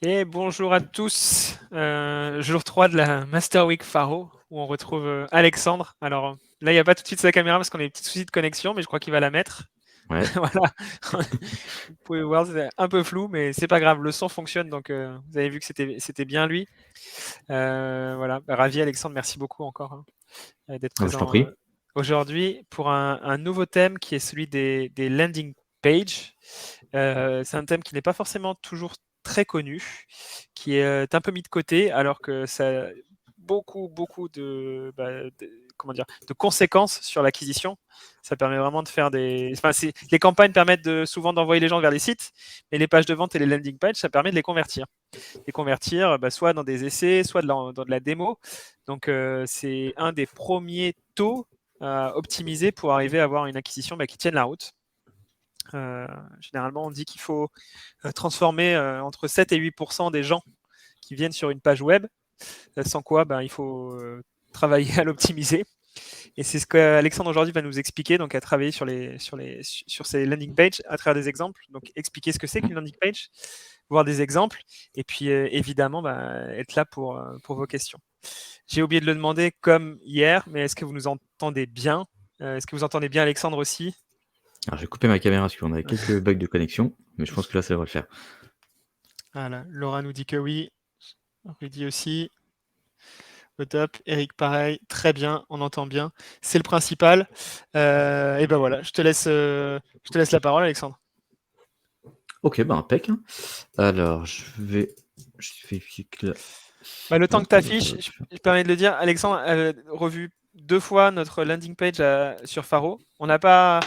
Et bonjour à tous, jour 3 de la Master Week Faro, où on retrouve Alexandre. Alors là, il n'y a pas tout de suite sa caméra parce qu'on a des petits soucis de connexion, mais je crois qu'il va la mettre. Ouais, Voilà, vous pouvez voir, c'est un peu flou, mais c'est pas grave, le son fonctionne, donc vous avez vu que c'était bien lui. Voilà, ravi Alexandre, merci beaucoup encore d'être je t'en présent prie. aujourd'hui pour un nouveau thème qui est celui des landing pages. C'est un thème qui n'est pas forcément toujours très connu, qui est un peu mis de côté, alors que ça a beaucoup de conséquences sur l'acquisition. Ça permet vraiment de faire des. Enfin, les campagnes permettent souvent d'envoyer les gens vers les sites, mais les pages de vente et les landing pages, ça permet de les convertir. Les convertir soit dans des essais, soit dans de la démo. Donc, c'est un des premiers taux à optimiser pour arriver à avoir une acquisition qui tienne la route. Généralement, on dit qu'il faut transformer entre 7 et 8% des gens qui viennent sur une page web, sans quoi il faut travailler à l'optimiser. Et c'est ce qu'Alexandre aujourd'hui va nous expliquer, donc à travailler sur ces landing pages à travers des exemples, donc expliquer ce que c'est qu'une landing page, voir des exemples, et puis évidemment être là pour vos questions. J'ai oublié de le demander comme hier, mais est-ce que vous nous entendez bien? Est-ce que vous entendez bien Alexandre aussi? Alors, j'ai coupé ma caméra parce qu'on a quelques bugs de connexion, mais je pense que là, ça devrait le faire. Voilà, Laura nous dit que oui, Rudy aussi. Au top, Eric pareil, très bien, on entend bien, c'est le principal. Et ben voilà, je te laisse la parole, Alexandre. Ok, impec. Alors, je vérifie que Le temps que tu Ok, ça affiches, va le faire. je permets de le dire, Alexandre a revu 2 fois notre landing page sur Faro. On n'a pas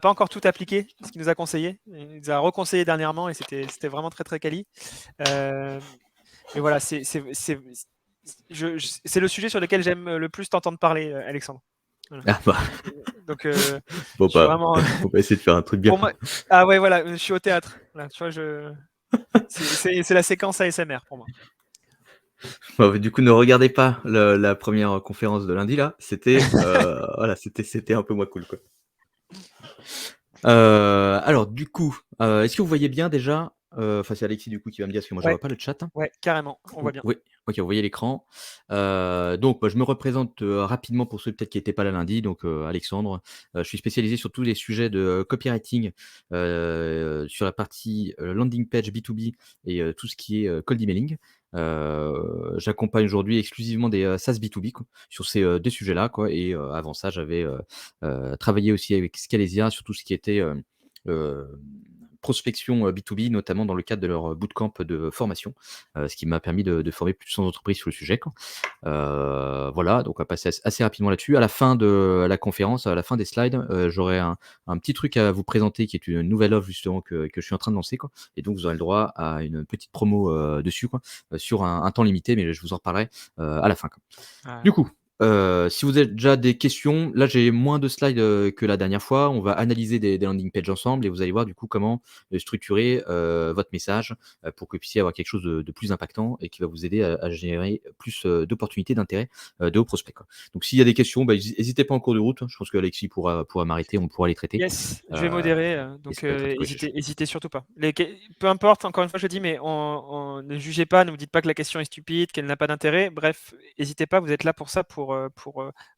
encore tout appliqué, ce qu'il nous a conseillé. Il nous a reconseillé dernièrement et c'était vraiment très très quali. Mais voilà, c'est le sujet sur lequel j'aime le plus t'entendre parler, Alexandre. Voilà. Ah Donc, faut je suis pas, vraiment. faut pas essayer de faire un truc bien. Pour moi, ah ouais, voilà, je suis au théâtre. Voilà, tu vois, c'est la séquence ASMR pour moi. Du coup, ne regardez pas la première conférence de lundi là. C'était, voilà, c'était un peu moins cool, quoi. Alors, du coup, est-ce que vous voyez bien déjà? Enfin, c'est Alexis du coup qui va me dire parce que moi je Ouais, vois pas le chat. ouais, carrément, on voit bien. Oui, OK, vous voyez l'écran. Donc, je me représente, rapidement pour ceux peut-être qui n'étaient pas là lundi. Donc, Alexandre, je suis spécialisé sur tous les sujets de copywriting, sur la partie, landing page B2B et tout ce qui est, cold emailing. J'accompagne aujourd'hui exclusivement des, SaaS B2B quoi, sur ces, 2 sujets-là quoi et avant ça j'avais, travaillé aussi avec Scalesia sur tout ce qui était, heu, prospection, B2B, notamment dans le cadre de leur bootcamp de formation, ce qui m'a permis de former plus de 100 entreprises sur le sujet, quoi. Voilà, donc on va passer assez rapidement là-dessus. À la fin de la conférence, à la fin des slides, j'aurai un petit truc à vous présenter qui est une nouvelle offre justement que je suis en train de lancer, quoi et donc vous aurez le droit à une petite promo, dessus, quoi, sur un temps limité, mais je vous en reparlerai, à la fin, quoi. Ah, Du coup, si vous avez déjà des questions, là j'ai moins de slides, que la dernière fois. On va analyser des landing pages ensemble et vous allez voir du coup comment, structurer, votre message, pour que vous puissiez avoir quelque chose de plus impactant et qui va vous aider à générer plus, d'opportunités, d'intérêt, de vos prospects, quoi. Donc s'il y a des questions, hésitez pas en cours de route, hein. Je pense qu'Alexis pourra m'arrêter, on pourra les traiter. yes, je vais Heu modérer, et donc ça peut être un truc hésitez, recherché. hésitez surtout pas. Peu importe, encore une fois, je dis, mais ne jugez pas, ne vous dites pas que la question est stupide, qu'elle n'a pas d'intérêt. Bref, n'hésitez pas, vous êtes là pour ça, pour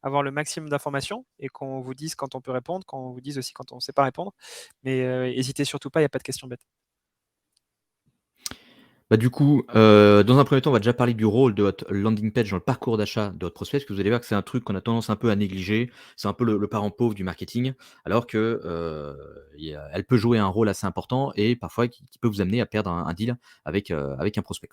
avoir le maximum d'informations et qu'on vous dise quand on peut répondre, quand on vous dise aussi quand on ne sait pas répondre. Mais hésitez surtout pas, il n'y a pas de questions bêtes. Du coup, dans un premier temps, on va déjà parler du rôle de votre landing page dans le parcours d'achat de votre prospect, parce que vous allez voir que c'est un truc qu'on a tendance un peu à négliger. C'est un peu le parent pauvre du marketing, alors que, elle peut jouer un rôle assez important et parfois qui peut vous amener à perdre un deal avec un prospect.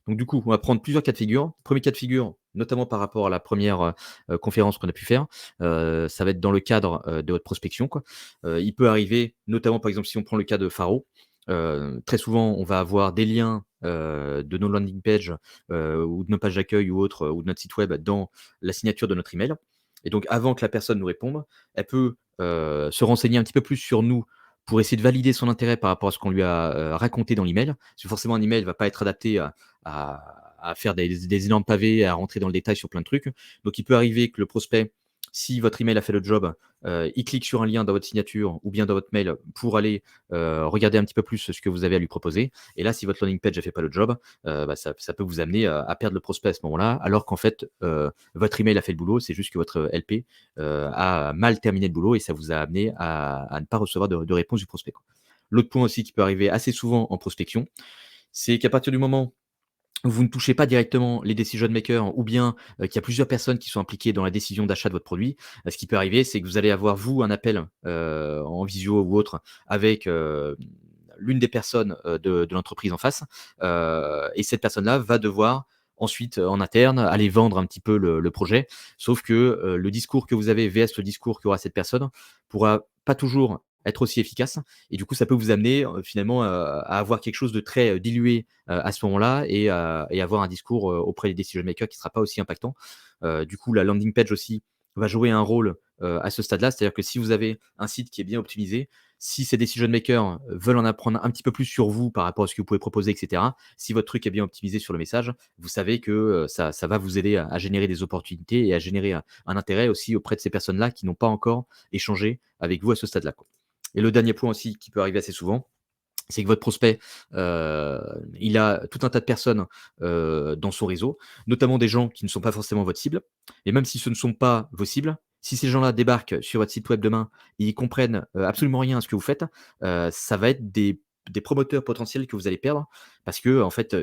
Donc du coup, on va prendre plusieurs cas de figure. Premier cas de figure, notamment par rapport à la première conférence qu'on a pu faire, ça va être dans le cadre, de votre prospection, quoi. Il peut arriver, notamment par exemple si on prend le cas de Faro, très souvent on va avoir des liens, de nos landing pages, ou de nos pages d'accueil ou autres, ou de notre site web dans la signature de notre email et donc avant que la personne nous réponde, elle peut, se renseigner un petit peu plus sur nous pour essayer de valider son intérêt par rapport à ce qu'on lui a, raconté dans l'email. Parce que forcément un email ne va pas être adapté à faire des énormes pavés, à rentrer dans le détail sur plein de trucs. Donc il peut arriver que le prospect Si votre email a fait le job, il clique sur un lien dans votre signature ou bien dans votre mail pour aller regarder un petit peu plus ce que vous avez à lui proposer. Et là, si votre landing page ne fait pas le job, ça peut vous amener à perdre le prospect à ce moment-là, alors qu'en fait, votre email a fait le boulot, c'est juste que votre LP a mal terminé le boulot et ça vous a amené à ne pas recevoir de réponse du prospect, quoi. L'autre point aussi qui peut arriver assez souvent en prospection, c'est qu'à partir du moment vous ne touchez pas directement les decision makers ou bien, qu'il y a plusieurs personnes qui sont impliquées dans la décision d'achat de votre produit, ce qui peut arriver, c'est que vous allez avoir, vous, un appel, en visio ou autre avec, l'une des personnes, de l'entreprise en face, et cette personne-là va devoir ensuite, en interne, aller vendre un petit peu le projet. Sauf que, le discours que vous avez vs le discours qu'aura cette personne pourra pas toujours être aussi efficace et du coup, ça peut vous amener, finalement, à avoir quelque chose de très, dilué à ce moment-là et avoir un discours auprès des decision makers qui ne sera pas aussi impactant. Du coup, la landing page aussi va jouer un rôle à ce stade-là. C'est-à-dire que si vous avez un site qui est bien optimisé, si ces decision makers veulent en apprendre un petit peu plus sur vous par rapport à ce que vous pouvez proposer, etc., si votre truc est bien optimisé sur le message, vous savez que ça va vous aider à générer des opportunités et à générer un intérêt aussi auprès de ces personnes-là qui n'ont pas encore échangé avec vous à ce stade-là, quoi. Et le dernier point aussi qui peut arriver assez souvent, c'est que votre prospect, il a tout un tas de personnes, dans son réseau, notamment des gens qui ne sont pas forcément votre cible. Et même si ce ne sont pas vos cibles, si ces gens-là débarquent sur votre site web demain et ils comprennent, absolument rien à ce que vous faites, ça va être des promoteurs potentiels que vous allez perdre parce que en fait,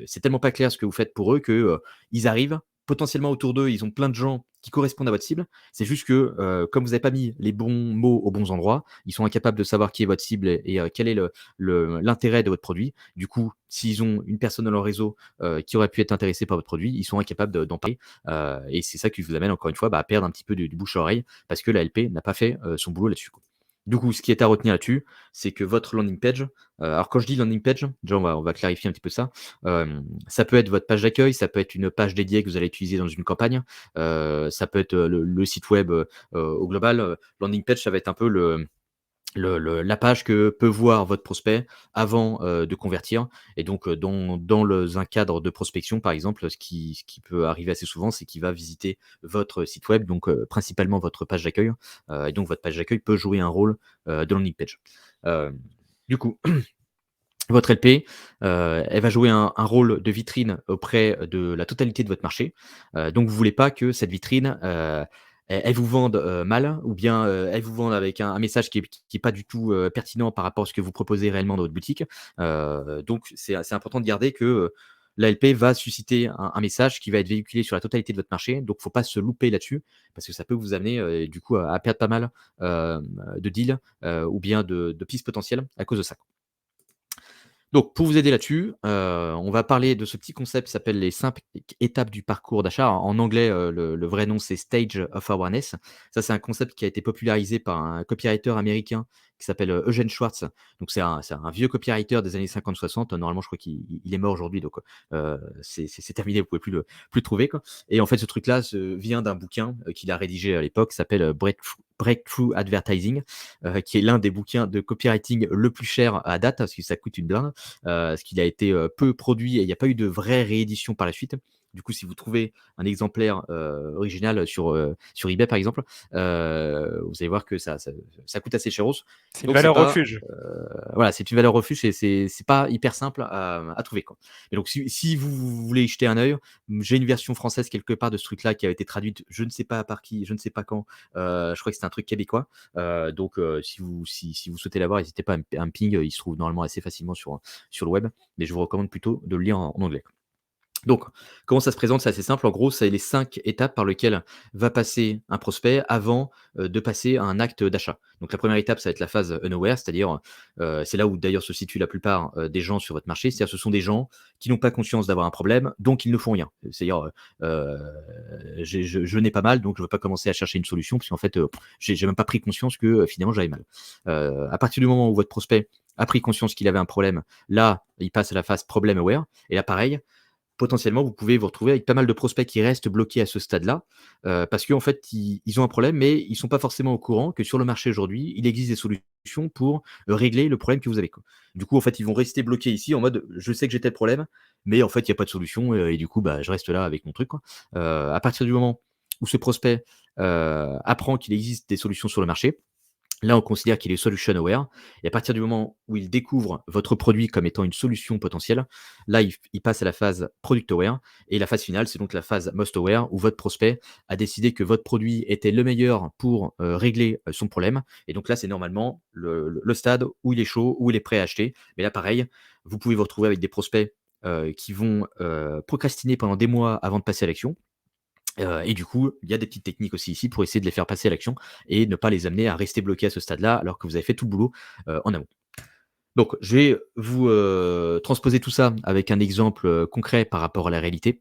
c'est tellement pas clair ce que vous faites pour eux que, ils arrivent, potentiellement autour d'eux, ils ont plein de gens qui correspondent à votre cible. C'est juste que, comme vous n'avez pas mis les bons mots aux bons endroits, ils sont incapables de savoir qui est votre cible et quel est l'intérêt de votre produit. Du coup, s'ils ont une personne dans leur réseau qui aurait pu être intéressée par votre produit, ils sont incapables d'en parler. Et c'est ça qui vous amène encore une fois à perdre un petit peu du bouche à oreille parce que la LP n'a pas fait son boulot là-dessus, quoi. Du coup, ce qui est à retenir là-dessus, c'est que votre landing page, alors quand je dis landing page, déjà on va clarifier un petit peu ça. Ça peut être votre page d'accueil, ça peut être une page dédiée que vous allez utiliser dans une campagne, ça peut être le site web au global. Landing page, ça va être un peu la page que peut voir votre prospect avant de convertir. Et donc, un cadre de prospection, par exemple, ce qui peut arriver assez souvent, c'est qu'il va visiter votre site web, donc principalement votre page d'accueil. Et donc, votre page d'accueil peut jouer un rôle de landing page. Euh, du coup, votre LP, elle va jouer un rôle de vitrine auprès de la totalité de votre marché. Donc vous voulez pas que cette vitrine, elle vous vende, mal ou bien, elle vous vende avec un message qui est pas du tout, pertinent par rapport à ce que vous proposez réellement dans votre boutique. Donc c'est important de garder que, la LP va susciter un message qui va être véhiculé sur la totalité de votre marché. Donc faut pas se louper là-dessus parce que ça peut vous amener, du coup à perdre pas mal, de deals, ou bien de pistes potentielles à cause de ça. Donc, pour vous aider là-dessus, on va parler de ce petit concept qui s'appelle les 5 étapes du parcours d'achat. En anglais, le vrai nom, c'est Stage of Awareness. Ça, c'est un concept qui a été popularisé par un copywriter américain qui s'appelle, Eugene Schwartz. Donc c'est un vieux copywriter des années 50-60. Normalement, je crois qu'il est mort aujourd'hui, donc c'est terminé, vous pouvez plus le trouver, quoi. Et en fait, ce truc-là vient d'un bouquin, qu'il a rédigé à l'époque, qui s'appelle, Breakthrough Advertising, qui est l'un des bouquins de copywriting le plus cher à date, parce que ça coûte une blinde. Parce qu'il a été peu produit et il n'y a pas eu de vraie réédition par la suite. Du coup, si vous trouvez un exemplaire original sur eBay, par exemple, vous allez voir que ça coûte assez cher. C'est une Donc, c'est valeur pas, refuge. voilà, c'est une valeur refuge et c'est pas hyper simple à trouver, quoi. Et donc, si vous voulez y jeter un œil, j'ai une version française quelque part de ce truc-là qui a été traduite, je ne sais pas par qui, je ne sais pas quand. Je crois que c'était un truc québécois. Donc, si vous souhaitez l'avoir, n'hésitez pas à me ping. Il se trouve normalement assez facilement sur le web, mais je vous recommande plutôt de le lire en anglais. Donc, comment ça se présente? C'est assez simple. En gros, c'est les 5 étapes par lesquelles va passer un prospect avant, de passer à un acte d'achat. Donc la première étape, ça va être la phase unaware, c'est-à-dire, c'est là où d'ailleurs se situent la plupart, des gens sur votre marché. C'est-à-dire ce sont des gens qui n'ont pas conscience d'avoir un problème, donc ils ne font rien. C'est-à-dire, je n'ai pas mal, donc je ne veux pas commencer à chercher une solution puisqu'en fait, j'ai même pas pris conscience que, finalement j'avais mal. À partir du moment où votre prospect a pris conscience qu'il avait un problème, là, il passe à la phase problem aware et là pareil, potentiellement, vous pouvez vous retrouver avec pas mal de prospects qui restent bloqués à ce stade-là, parce qu'en fait, ils ont un problème, mais ils ne sont pas forcément au courant que sur le marché aujourd'hui, il existe des solutions pour régler le problème que vous avez, quoi. Du coup, en fait, ils vont rester bloqués ici en mode: «Je sais que j'ai tel problème, mais en fait, il y a pas de solution, et du coup, bah, je reste là avec mon truc, quoi». À partir du moment où ce prospect apprend qu'il existe des solutions sur le marché. Là, on considère qu'il est solution aware et à partir du moment où il découvre votre produit comme étant une solution potentielle, là, il passe à la phase product aware et la phase finale, c'est donc la phase most aware où votre prospect a décidé que votre produit était le meilleur pour, régler, son problème et donc là, c'est normalement le stade où il est chaud, où il est prêt à acheter. Mais là, pareil, vous pouvez vous retrouver avec des prospects, qui vont, procrastiner pendant des mois avant de passer à l'action. Et du coup, il y a des petites techniques aussi ici pour essayer de les faire passer à l'action et ne pas les amener à rester bloqués à ce stade-là, alors que vous avez fait tout le boulot, en amont. Donc je vais vous, transposer tout ça avec un exemple, concret par rapport à la réalité,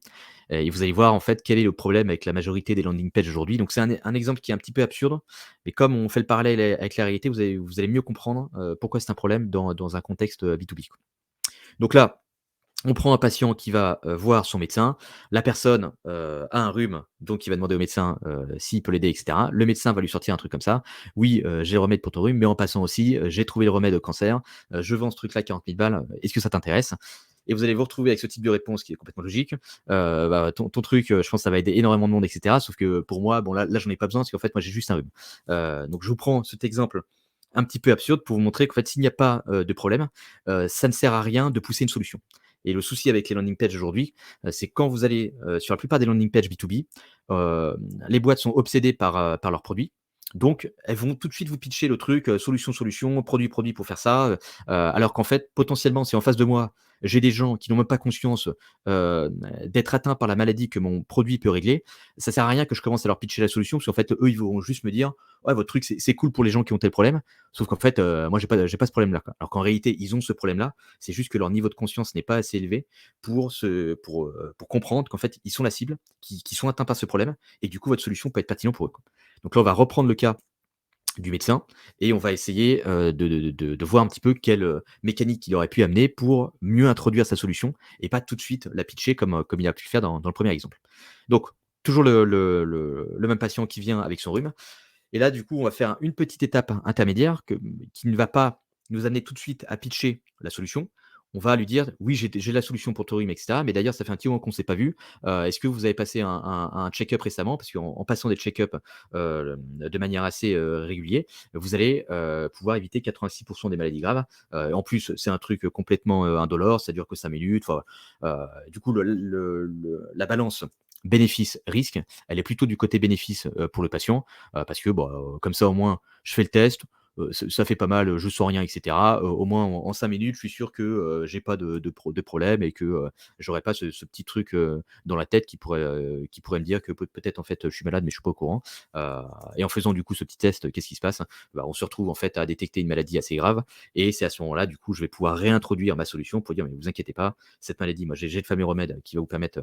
et vous allez voir en fait quel est le problème avec la majorité des landing pages aujourd'hui. Donc c'est un exemple qui est un petit peu absurde, mais comme on fait le parallèle avec la réalité, vous allez mieux comprendre, pourquoi c'est un problème dans un contexte, B2B, quoi. Donc là, on prend un patient qui va, voir son médecin. La personne, a un rhume, donc il va demander au médecin, s'il peut l'aider et cetera. Le médecin va lui sortir un truc comme ça: «Oui, j'ai le remède pour ton rhume, mais en passant aussi, j'ai trouvé le remède au cancer, je vends ce truc-là 40 000 balles, est-ce que ça t'intéresse?» Et vous allez vous retrouver avec ce type de réponse qui est complètement logique. «Bah, ton truc, je pense que ça va aider énormément de monde et cetera, sauf que pour moi, bon là j'en ai pas besoin parce qu'en fait moi j'ai juste un rhume». Donc je vous prends cet exemple un petit peu absurde pour vous montrer qu'en fait s'il n'y a pas, de problème, ça ne sert à rien de pousser une solution. Et le souci avec les landing pages aujourd'hui, c'est quand vous allez, sur la plupart des landing pages B2B, les boîtes sont obsédées par leurs produits. Donc elles vont tout de suite vous pitcher le truc, solution, solution, produit, produit pour faire ça, alors qu'en fait, potentiellement, si en face de moi, j'ai des gens qui n'ont même pas conscience, d'être atteints par la maladie que mon produit peut régler, ça sert à rien que je commence à leur pitcher la solution parce qu'en fait, eux, ils vont juste me dire: «Ouais, votre truc, c'est cool pour les gens qui ont tel problème». Sauf qu'en fait, moi, j'ai pas ce problème-là, quoi. Alors qu'en réalité, ils ont ce problème-là, c'est juste que leur niveau de conscience n'est pas assez élevé pour comprendre qu'en fait, ils sont la cible, qu'ils sont atteints par ce problème et que du coup, votre solution peut être pertinente pour eux, quoi. Donc là, on va reprendre le cas du médecin et on va essayer, de voir un petit peu quelle, mécanique il aurait pu amener pour mieux introduire sa solution et pas tout de suite la pitcher comme il a pu le faire dans le premier exemple. Donc toujours le même patient qui vient avec son rhume et là, du coup, on va faire une petite étape intermédiaire qui ne va pas nous amener tout de suite à pitcher la solution. On va lui dire: «Oui, j'ai la solution pour ton rhume et cetera, mais d'ailleurs, ça fait un petit moment qu'on ne s'est pas vu. Est-ce que vous avez passé un check-up récemment?» Parce qu'en passant des check-up, de manière assez, régulier, vous allez, pouvoir éviter 86 des maladies graves. En plus, c'est un truc complètement, indolore, ça dure que 5 minutes. Enfin, du coup, la balance bénéfice-risque, elle est plutôt du côté bénéfice, pour le patient, parce que, bah, comme ça au moins je fais le test, ça fait pas mal, je sens rien et cetera. Au moins en 5 minutes, je suis sûr que, j'ai pas de problème et que, j'aurais pas ce petit truc, dans la tête qui pourrait me dire que peut-être en fait, je suis malade mais je suis pas au courant. Et en faisant du coup ce petit test, qu'est-ce qui se passe? Bah, on se retrouve en fait à détecter une maladie assez grave et c'est à ce moment-là, du coup, je vais pouvoir réintroduire ma solution pour dire: «Mais vous inquiétez pas, cette maladie, moi j'ai le fameux remède qui va vous permettre,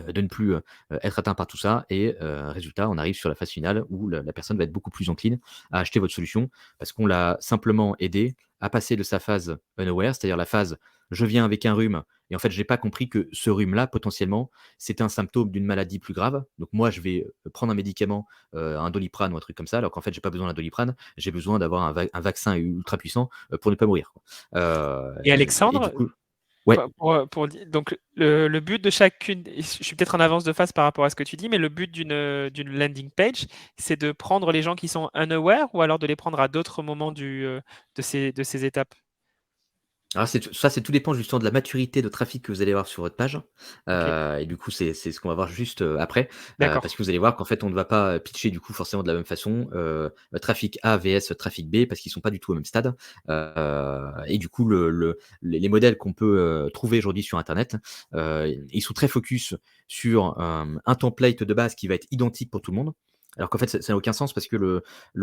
de ne plus, être atteint par tout ça et résultat, on arrive sur la phase finale où la personne va être beaucoup plus encline à acheter votre solution parce qu'on l'a simplement aidé à passer de sa phase unaware, c'est-à-dire la phase: «Je viens avec un rhume et en fait, j'ai pas compris que ce rhume-là, potentiellement, c'était un symptôme d'une maladie plus grave. Donc moi, je vais, prendre un médicament, un Doliprane ou un truc comme ça, alors qu'en fait, j'ai pas besoin d'un Doliprane, j'ai besoin d'avoir un vaccin ultra puissant, pour ne pas mourir, quoi». Et Et du Alexandre, coup ouais. donc le but de chacune, je suis peut-être en avance de phase par rapport à ce que tu dis, mais le but d'une landing page, c'est de prendre les gens qui sont unaware ou alors de les prendre à d'autres moments de ces étapes? Alors ça, c'est tout dépend justement de la maturité de trafic que vous allez avoir sur votre page, OK, et du coup, c'est ce qu'on va voir juste, après, parce d'accord. que vous allez voir qu'en fait, on ne va pas pitcher du coup forcément de la même façon, trafic A vs trafic B parce qu'ils sont pas du tout au même stade, et du coup, les modèles qu'on peut, trouver aujourd'hui sur internet, ils sont très focus sur, un template de base qui va être identique pour tout le monde. Alors qu'en fait, ça n'a aucun sens parce que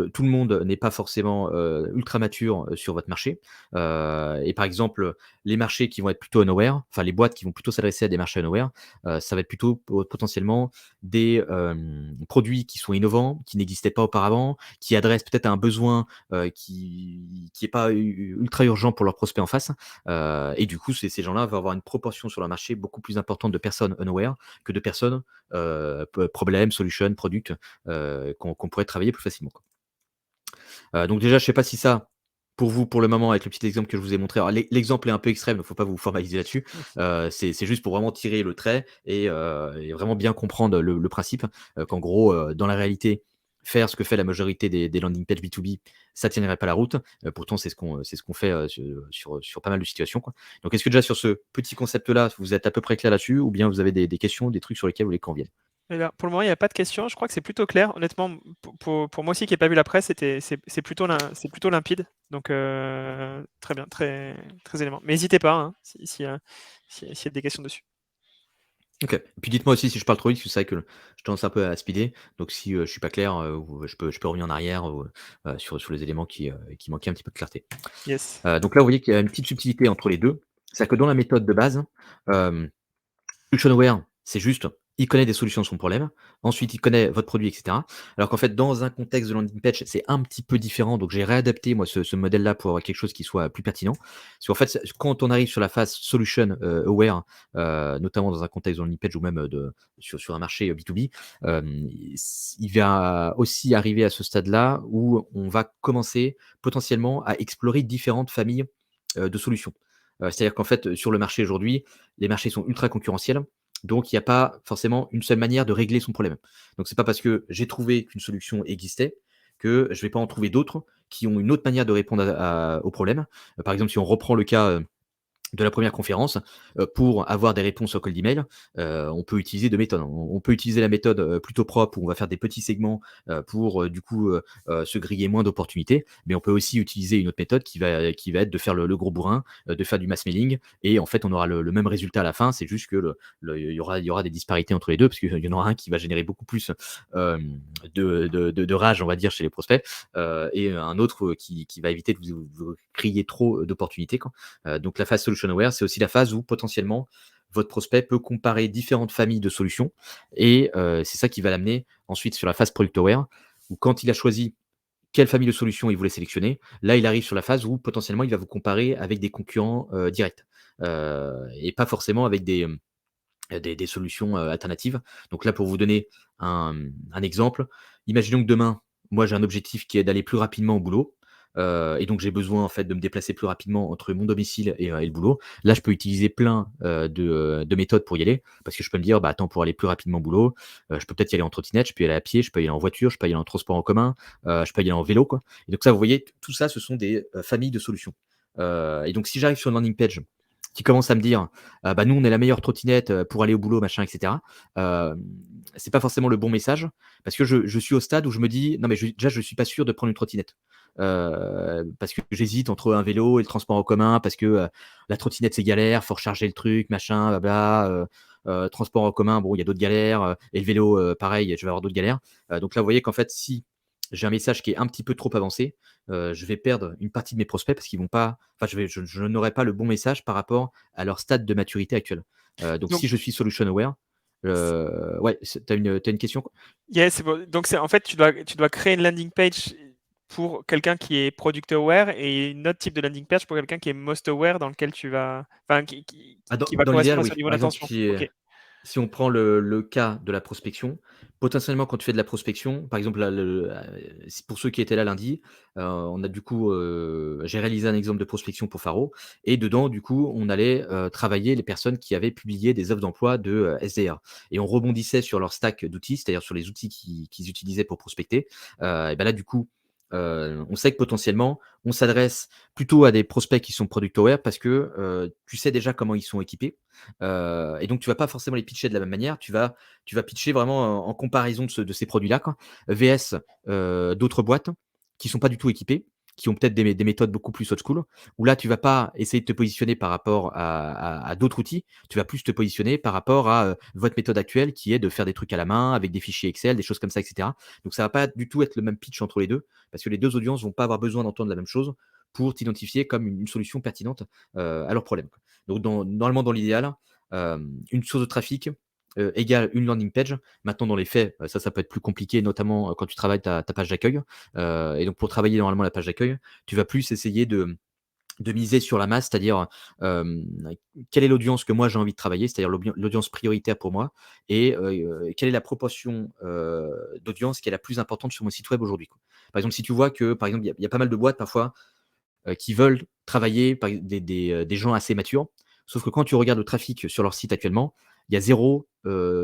tout le monde n'est pas forcément, ultra mature, sur votre marché. Et par exemple, les marchés qui vont être plutôt unaware, enfin les boîtes qui vont plutôt s'adresser à des marchés unaware, ça va être plutôt potentiellement des, produits qui sont innovants, qui n'existaient pas auparavant, qui adressent peut-être à un besoin, qui est pas ultra urgent pour leurs prospects en face. Et du coup, ces gens-là vont avoir une proportion sur le marché beaucoup plus importante de personnes unaware que de personnes, problème, solution, product, qu'on pourrait travailler plus facilement, quoi. Donc déjà, je sais pas si ça, pour vous, pour le moment, avec le petit exemple que je vous ai montré, alors l'exemple est un peu extrême, donc il ne faut pas vous formaliser là-dessus. C'est juste pour vraiment tirer le trait et vraiment bien comprendre le principe. Qu'en gros, dans la réalité, faire ce que fait la majorité des landing pages B2B, ça ne tiendrait pas la route. Pourtant, c'est ce qu'on fait sur pas mal de situations, quoi. Donc, est-ce que déjà sur ce petit concept-là, vous êtes à peu près clair là-dessus, ou bien vous avez des questions, des trucs sur lesquels vous voulez qu'on vienne? Et là, pour le moment, il n'y a pas de questions. Je crois que c'est plutôt clair. Honnêtement, pour moi aussi qui n'ai pas vu la presse, c'est plutôt limpide. Donc, très bien, très, très élément. Mais n'hésitez pas s'il y a des questions dessus. OK. Puis dites-moi aussi si je parle trop vite, parce que c'est vrai que je tendance un peu à speeder. Donc si, je suis pas clair, je peux revenir en arrière sur les éléments qui manquaient un petit peu de clarté. Yes. Donc là, vous voyez qu'il y a une petite subtilité entre les 2. C'est-à-dire que dans la méthode de base, hem Solutionware, c'est juste, il connaît des solutions à son problème. Ensuite, il connaît votre produit, et cetera. Alors qu'en fait, dans un contexte de landing page, c'est un petit peu différent. Donc, j'ai réadapté, moi, ce modèle-là pour avoir quelque chose qui soit plus pertinent. Parce qu'en fait, quand on arrive sur la phase solution aware, notamment dans un contexte de landing page ou même sur un marché B2B, il va aussi arriver à ce stade-là où on va commencer potentiellement à explorer différentes familles de solutions. C'est-à-dire qu'en fait, sur le marché aujourd'hui, les marchés sont ultra concurrentiels, donc il n'y a pas forcément une seule manière de régler son problème. Donc c'est pas parce que j'ai trouvé qu'une solution existait que je vais pas en trouver d'autres qui ont une autre manière de répondre au problème. Par exemple, si on reprend le cas, de la première conférence, pour avoir des réponses au call d'email, on peut utiliser 2 méthodes. On peut utiliser la méthode, plutôt propre où on va faire des petits segments, pour, du coup, se griller moins d'opportunités. Mais on peut aussi utiliser une autre méthode qui va être de faire le gros bourrin, de faire du mass mailing et en fait, on aura le même résultat à la fin. C'est juste que il y aura des disparités entre les 2 parce qu'il y en aura un qui va générer beaucoup plus, de rage, on va dire, chez les prospects, et un autre, qui va éviter de vous griller trop d'opportunités, quoi. Donc la phase solution aware, c'est aussi la phase où potentiellement votre prospect peut comparer différentes familles de solutions et c'est ça qui va l'amener ensuite sur la phase product aware où quand il a choisi quelle famille de solutions il voulait sélectionner, là il arrive sur la phase où potentiellement il va vous comparer avec des concurrents, directs, et pas forcément avec des solutions, alternatives. Donc là, pour vous donner un exemple, imaginons que demain, moi, j'ai un objectif qui est d'aller plus rapidement au boulot, et donc j'ai besoin, en fait, de me déplacer plus rapidement entre mon domicile et le boulot. Là, je peux utiliser plein, de méthodes pour y aller parce que je peux me dire: «Bah, attends, pour aller plus rapidement au boulot, je peux peut-être y aller en trottinette, je peux y aller à pied, je peux y aller en voiture, je peux y aller en transport en commun, je peux y aller en vélo», quoi. Et donc ça, vous voyez, tout ça, ce sont des, familles de solutions. Et donc si j'arrive sur une landing page qui commence à me dire: «Bah, nous, on est la meilleure trottinette, pour aller au boulot, machin et cetera». C'est pas forcément le bon message parce que je suis au stade où je me dis: «Non, mais déjà, je suis pas sûr de prendre une trottinette». Parce que j'hésite entre un vélo et le transport en commun parce que, la trottinette, c'est galère, faut recharger le truc, machin, blabla, transport en commun, bon, il y a d'autres galères, et le vélo, pareil, je vais avoir d'autres galères. Donc là, vous voyez qu'en fait, si j'ai un message qui est un petit peu trop avancé, je vais perdre une partie de mes prospects parce qu'ils vont pas enfin, je n'aurai pas le bon message par rapport à leur stade de maturité actuel. Donc Donc, si je suis solution aware, ouais, tu as une question? yes, c'est bon. Donc, en fait, tu dois créer une landing page pour quelqu'un qui est product aware et une autre type de landing page pour quelqu'un qui est most aware dans lequel tu vas, enfin, Ah, dans qui va dans l'idéal, correspondre à ce oui. niveau Par exemple, d'attention. Ok. si on prend le cas de la prospection, potentiellement, quand tu fais de la prospection, par exemple, là, si pour ceux qui étaient là lundi, on a du coup, j'ai réalisé un exemple de prospection pour Faro et dedans, du coup, on allait, travailler les personnes qui avaient publié des offres d'emploi de, SDR et on rebondissait sur leur stack d'outils, c'est-à-dire sur les outils qu'ils utilisaient pour prospecter. Et bah, là, du coup, on sait que potentiellement, on s'adresse plutôt à des prospects qui sont product aware parce que, tu sais déjà comment ils sont équipés. Et donc tu vas pas forcément les pitcher de la même manière. Tu vas pitcher vraiment en comparaison de ces produits-là, quoi. VS, d'autres boîtes qui sont pas du tout équipées, qui ont peut-être des méthodes beaucoup plus old school, où là tu vas pas essayer de te positionner par rapport à d'autres outils. Tu vas plus te positionner par rapport à, votre méthode actuelle qui est de faire des trucs à la main avec des fichiers Excel, des choses comme ça et cetera. Donc ça va pas du tout être le même pitch entre les 2 parce que les 2 audiences vont pas avoir besoin d'entendre la même chose pour t'identifier comme une solution pertinente, à leurs problèmes. Donc normalement dans l'idéal, une source de trafic, égale une landing page. Maintenant dans les faits, ça peut être plus compliqué notamment, quand tu travailles ta page d'accueil. Et donc pour travailler normalement la page d'accueil, tu vas plus essayer de miser sur la masse, c'est-à-dire, hem, quelle est l'audience que moi j'ai envie de travailler, c'est-à-dire l'audience prioritaire pour moi et quelle est la proportion, d'audience qui est la plus importante sur mon site web aujourd'hui, quoi. Par exemple, si tu vois que, par exemple, il y a pas mal de boîtes parfois qui veulent travailler, des gens assez matures. Sauf que quand tu regardes le trafic sur leur site actuellement, il y a zéro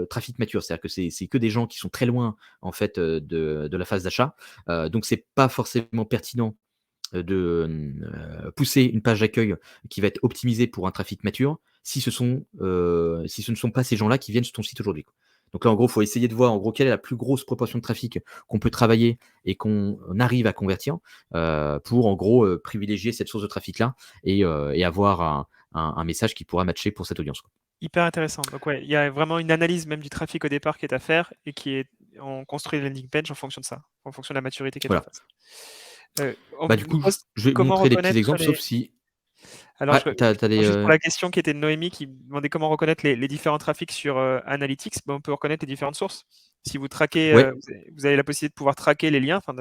trafic mature. C'est-à-dire que c'est que des gens qui sont très loin en fait de la phase d'achat. Donc c'est pas forcément pertinent de pousser une page d'accueil qui va être optimisée pour un trafic mature si ce ne sont pas ces gens-là qui viennent sur ton site aujourd'hui, quoi. Donc là, en gros, il faut essayer de voir en gros quelle est la plus grosse proportion de trafic qu'on peut travailler et qu'on arrive à convertir pour en gros privilégier cette source de trafic-là et avoir un message qui pourra matcher pour cette audience, quoi. Hyper intéressant. Donc ouais, il y a vraiment une analyse même du trafic au départ qui est à faire et on construit le landing page en fonction de ça, en fonction de la maturité qui est en Voilà. face. On Bah, du me coup, pose je vais comment montrer des petits reconnaître exemples, sauf les si alors ouais, tu as des, juste pour la question qui était de Noémie qui me demandait comment reconnaître les différents trafics sur, Analytics, bah, on peut reconnaître les différentes sources. Si vous traquez, ouais. vous avez la possibilité de pouvoir traquer les liens, enfin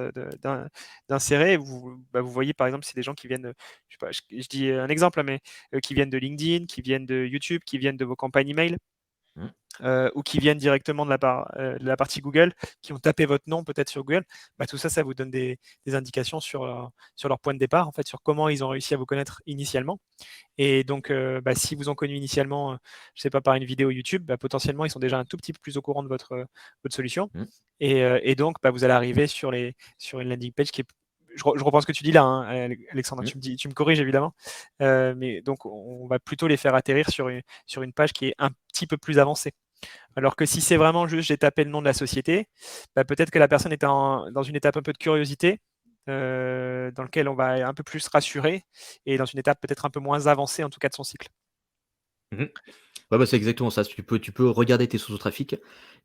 d'insérer et vous voyez par exemple si des gens qui viennent, je sais pas, je dis un exemple, hein, mais, qui viennent de LinkedIn, qui viennent de YouTube, qui viennent de vos campagnes email. Mmh. Ou qui viennent directement de la partie Google, qui ont tapé votre nom peut-être sur Google, bah, tout ça, ça vous donne des indications sur leur point de départ, en fait, sur comment ils ont réussi à vous connaître initialement. Et donc, bah, si vous ont connu initialement, je sais pas, par une vidéo YouTube, bah, potentiellement, ils sont déjà un tout petit peu plus au courant de votre solution. Mmh. Et donc, bah, vous allez arriver sur une landing page qui est. Je reprends ce que tu dis là, hein, Alexandre, Mmh. tu me corriges évidemment. Mais donc, on va plutôt les faire atterrir sur une page qui est un petit peu plus avancée. Alors que si c'est vraiment juste j'ai tapé le nom de la société, bah, peut-être que la personne est dans une étape un peu de curiosité, dans lequel on va un peu plus rassurer, et dans une étape peut-être un peu moins avancée, en tout cas de son cycle. Mmh. Ouais, bah, c'est exactement ça. Tu peux regarder tes sources de trafic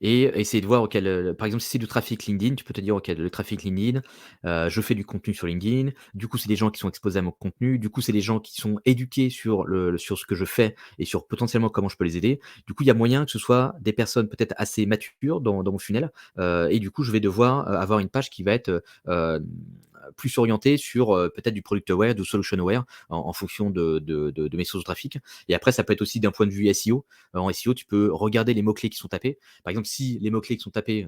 et essayer de voir, OK, par exemple, si c'est du trafic LinkedIn, tu peux te dire: «OK, le trafic LinkedIn, je fais du contenu sur LinkedIn. Du coup, c'est des gens qui sont exposés à mon contenu. Du coup, c'est des gens qui sont éduqués sur ce que je fais et sur potentiellement comment je peux les aider. Du coup, il y a moyen que ce soit des personnes peut-être assez matures dans mon funnel, et du coup, je vais devoir, avoir une page qui va être, plus orientée sur, peut-être du product aware, du solution aware en fonction de mes sources de trafic. Et après, ça peut être aussi d'un point de vue SEO. En SEO, tu peux regarder les mots-clés qui sont tapés. Par exemple, si les mots-clés qui sont tapés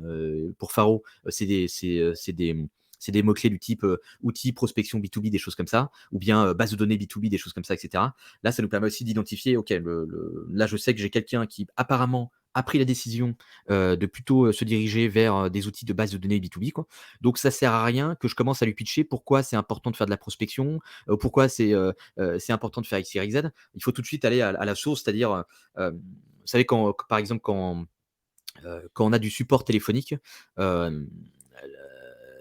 pour Faro, c'est des mots-clés du type outils, prospection B2B, des choses comme ça, ou bien base de données B2B, des choses comme ça, etc. Là, ça nous permet aussi d'identifier, OK, là, je sais que j'ai quelqu'un qui apparemment a pris la décision de plutôt se diriger vers des outils de base de données B2B, quoi. Donc, ça sert à rien que je commence à lui pitcher pourquoi c'est important de faire de la prospection, pourquoi c'est important de faire X, Y, Z. Il faut tout de suite aller à la source, c'est-à-dire, vous savez, par exemple, quand on a du support téléphonique, hem,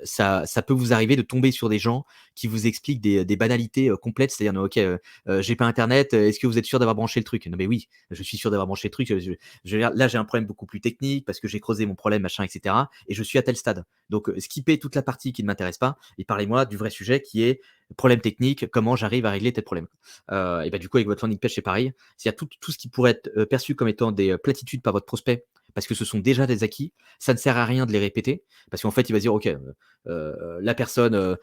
ça peut vous arriver de tomber sur des gens qui vous expliquent des banalités complètes, c'est-à-dire: «Non, OK, j'ai pas internet, est-ce que vous êtes sûr d'avoir branché le truc?» Non, mais oui, je suis sûr d'avoir branché le truc, je veux dire, là, j'ai un problème beaucoup plus technique parce que j'ai creusé mon problème, machin, et cetera, et je suis à tel stade. Donc, skippez toute la partie qui ne m'intéresse pas et parlez-moi du vrai sujet qui est problème technique, comment j'arrive à régler tel problème. Et bah, du coup, avec votre landing page, c'est pareil. C'est-à-dire tout ce qui pourrait être perçu comme étant des platitudes par votre prospect, parce que ce sont déjà des acquis, ça ne sert à rien de les répéter, parce qu'en fait, il va se dire: «OK, la personne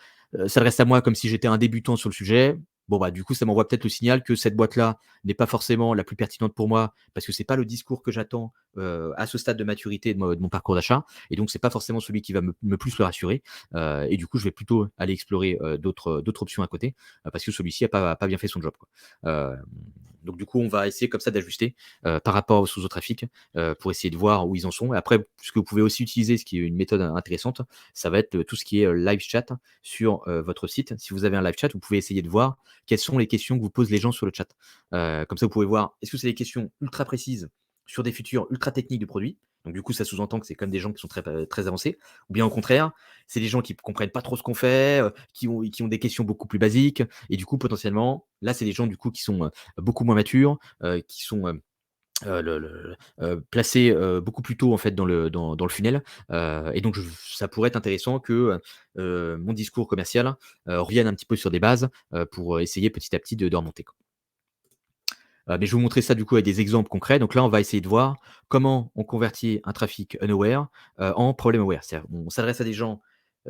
s'adresse à moi comme si j'étais un débutant sur le sujet. Bon, bah, du coup, ça m'envoie peut-être le signal que cette boîte-là n'est pas forcément la plus pertinente pour moi, parce que c'est pas le discours que j'attends à ce stade de maturité de mon parcours d'achat. Et donc, c'est pas forcément celui qui va me plus le rassurer. Et du coup, je vais plutôt aller explorer d'autres options à côté, parce que celui-ci a pas bien fait son job, quoi. Euh, donc, du coup, on va essayer comme ça d'ajuster par rapport aux sources de trafic pour essayer de voir où ils en sont. Et après, ce que vous pouvez aussi utiliser, ce qui est une méthode intéressante, ça va être tout ce qui est live chat sur votre site. Si vous avez un live chat, vous pouvez essayer de voir quelles sont les questions que vous posent les gens sur le chat. Comme ça, vous pouvez voir, est-ce que c'est des questions ultra précises sur des features ultra techniques du produit? Donc, du coup, ça sous-entend que c'est comme des gens qui sont très avancés. Ou bien au contraire, c'est des gens qui ne comprennent pas trop ce qu'on fait, qui ont des questions beaucoup plus basiques. Et du coup, potentiellement, là, c'est des gens du coup qui sont beaucoup moins matures, qui sont placés beaucoup plus tôt en fait dans le funnel. Et donc ça pourrait être intéressant que mon discours commercial revienne un petit peu sur des bases pour essayer petit à petit de remonter, quoi. Mais je vais vous montrer ça du coup avec des exemples concrets. Donc là, on va essayer de voir comment on convertit un trafic unaware en problem aware. C'est-à-dire on s'adresse à des gens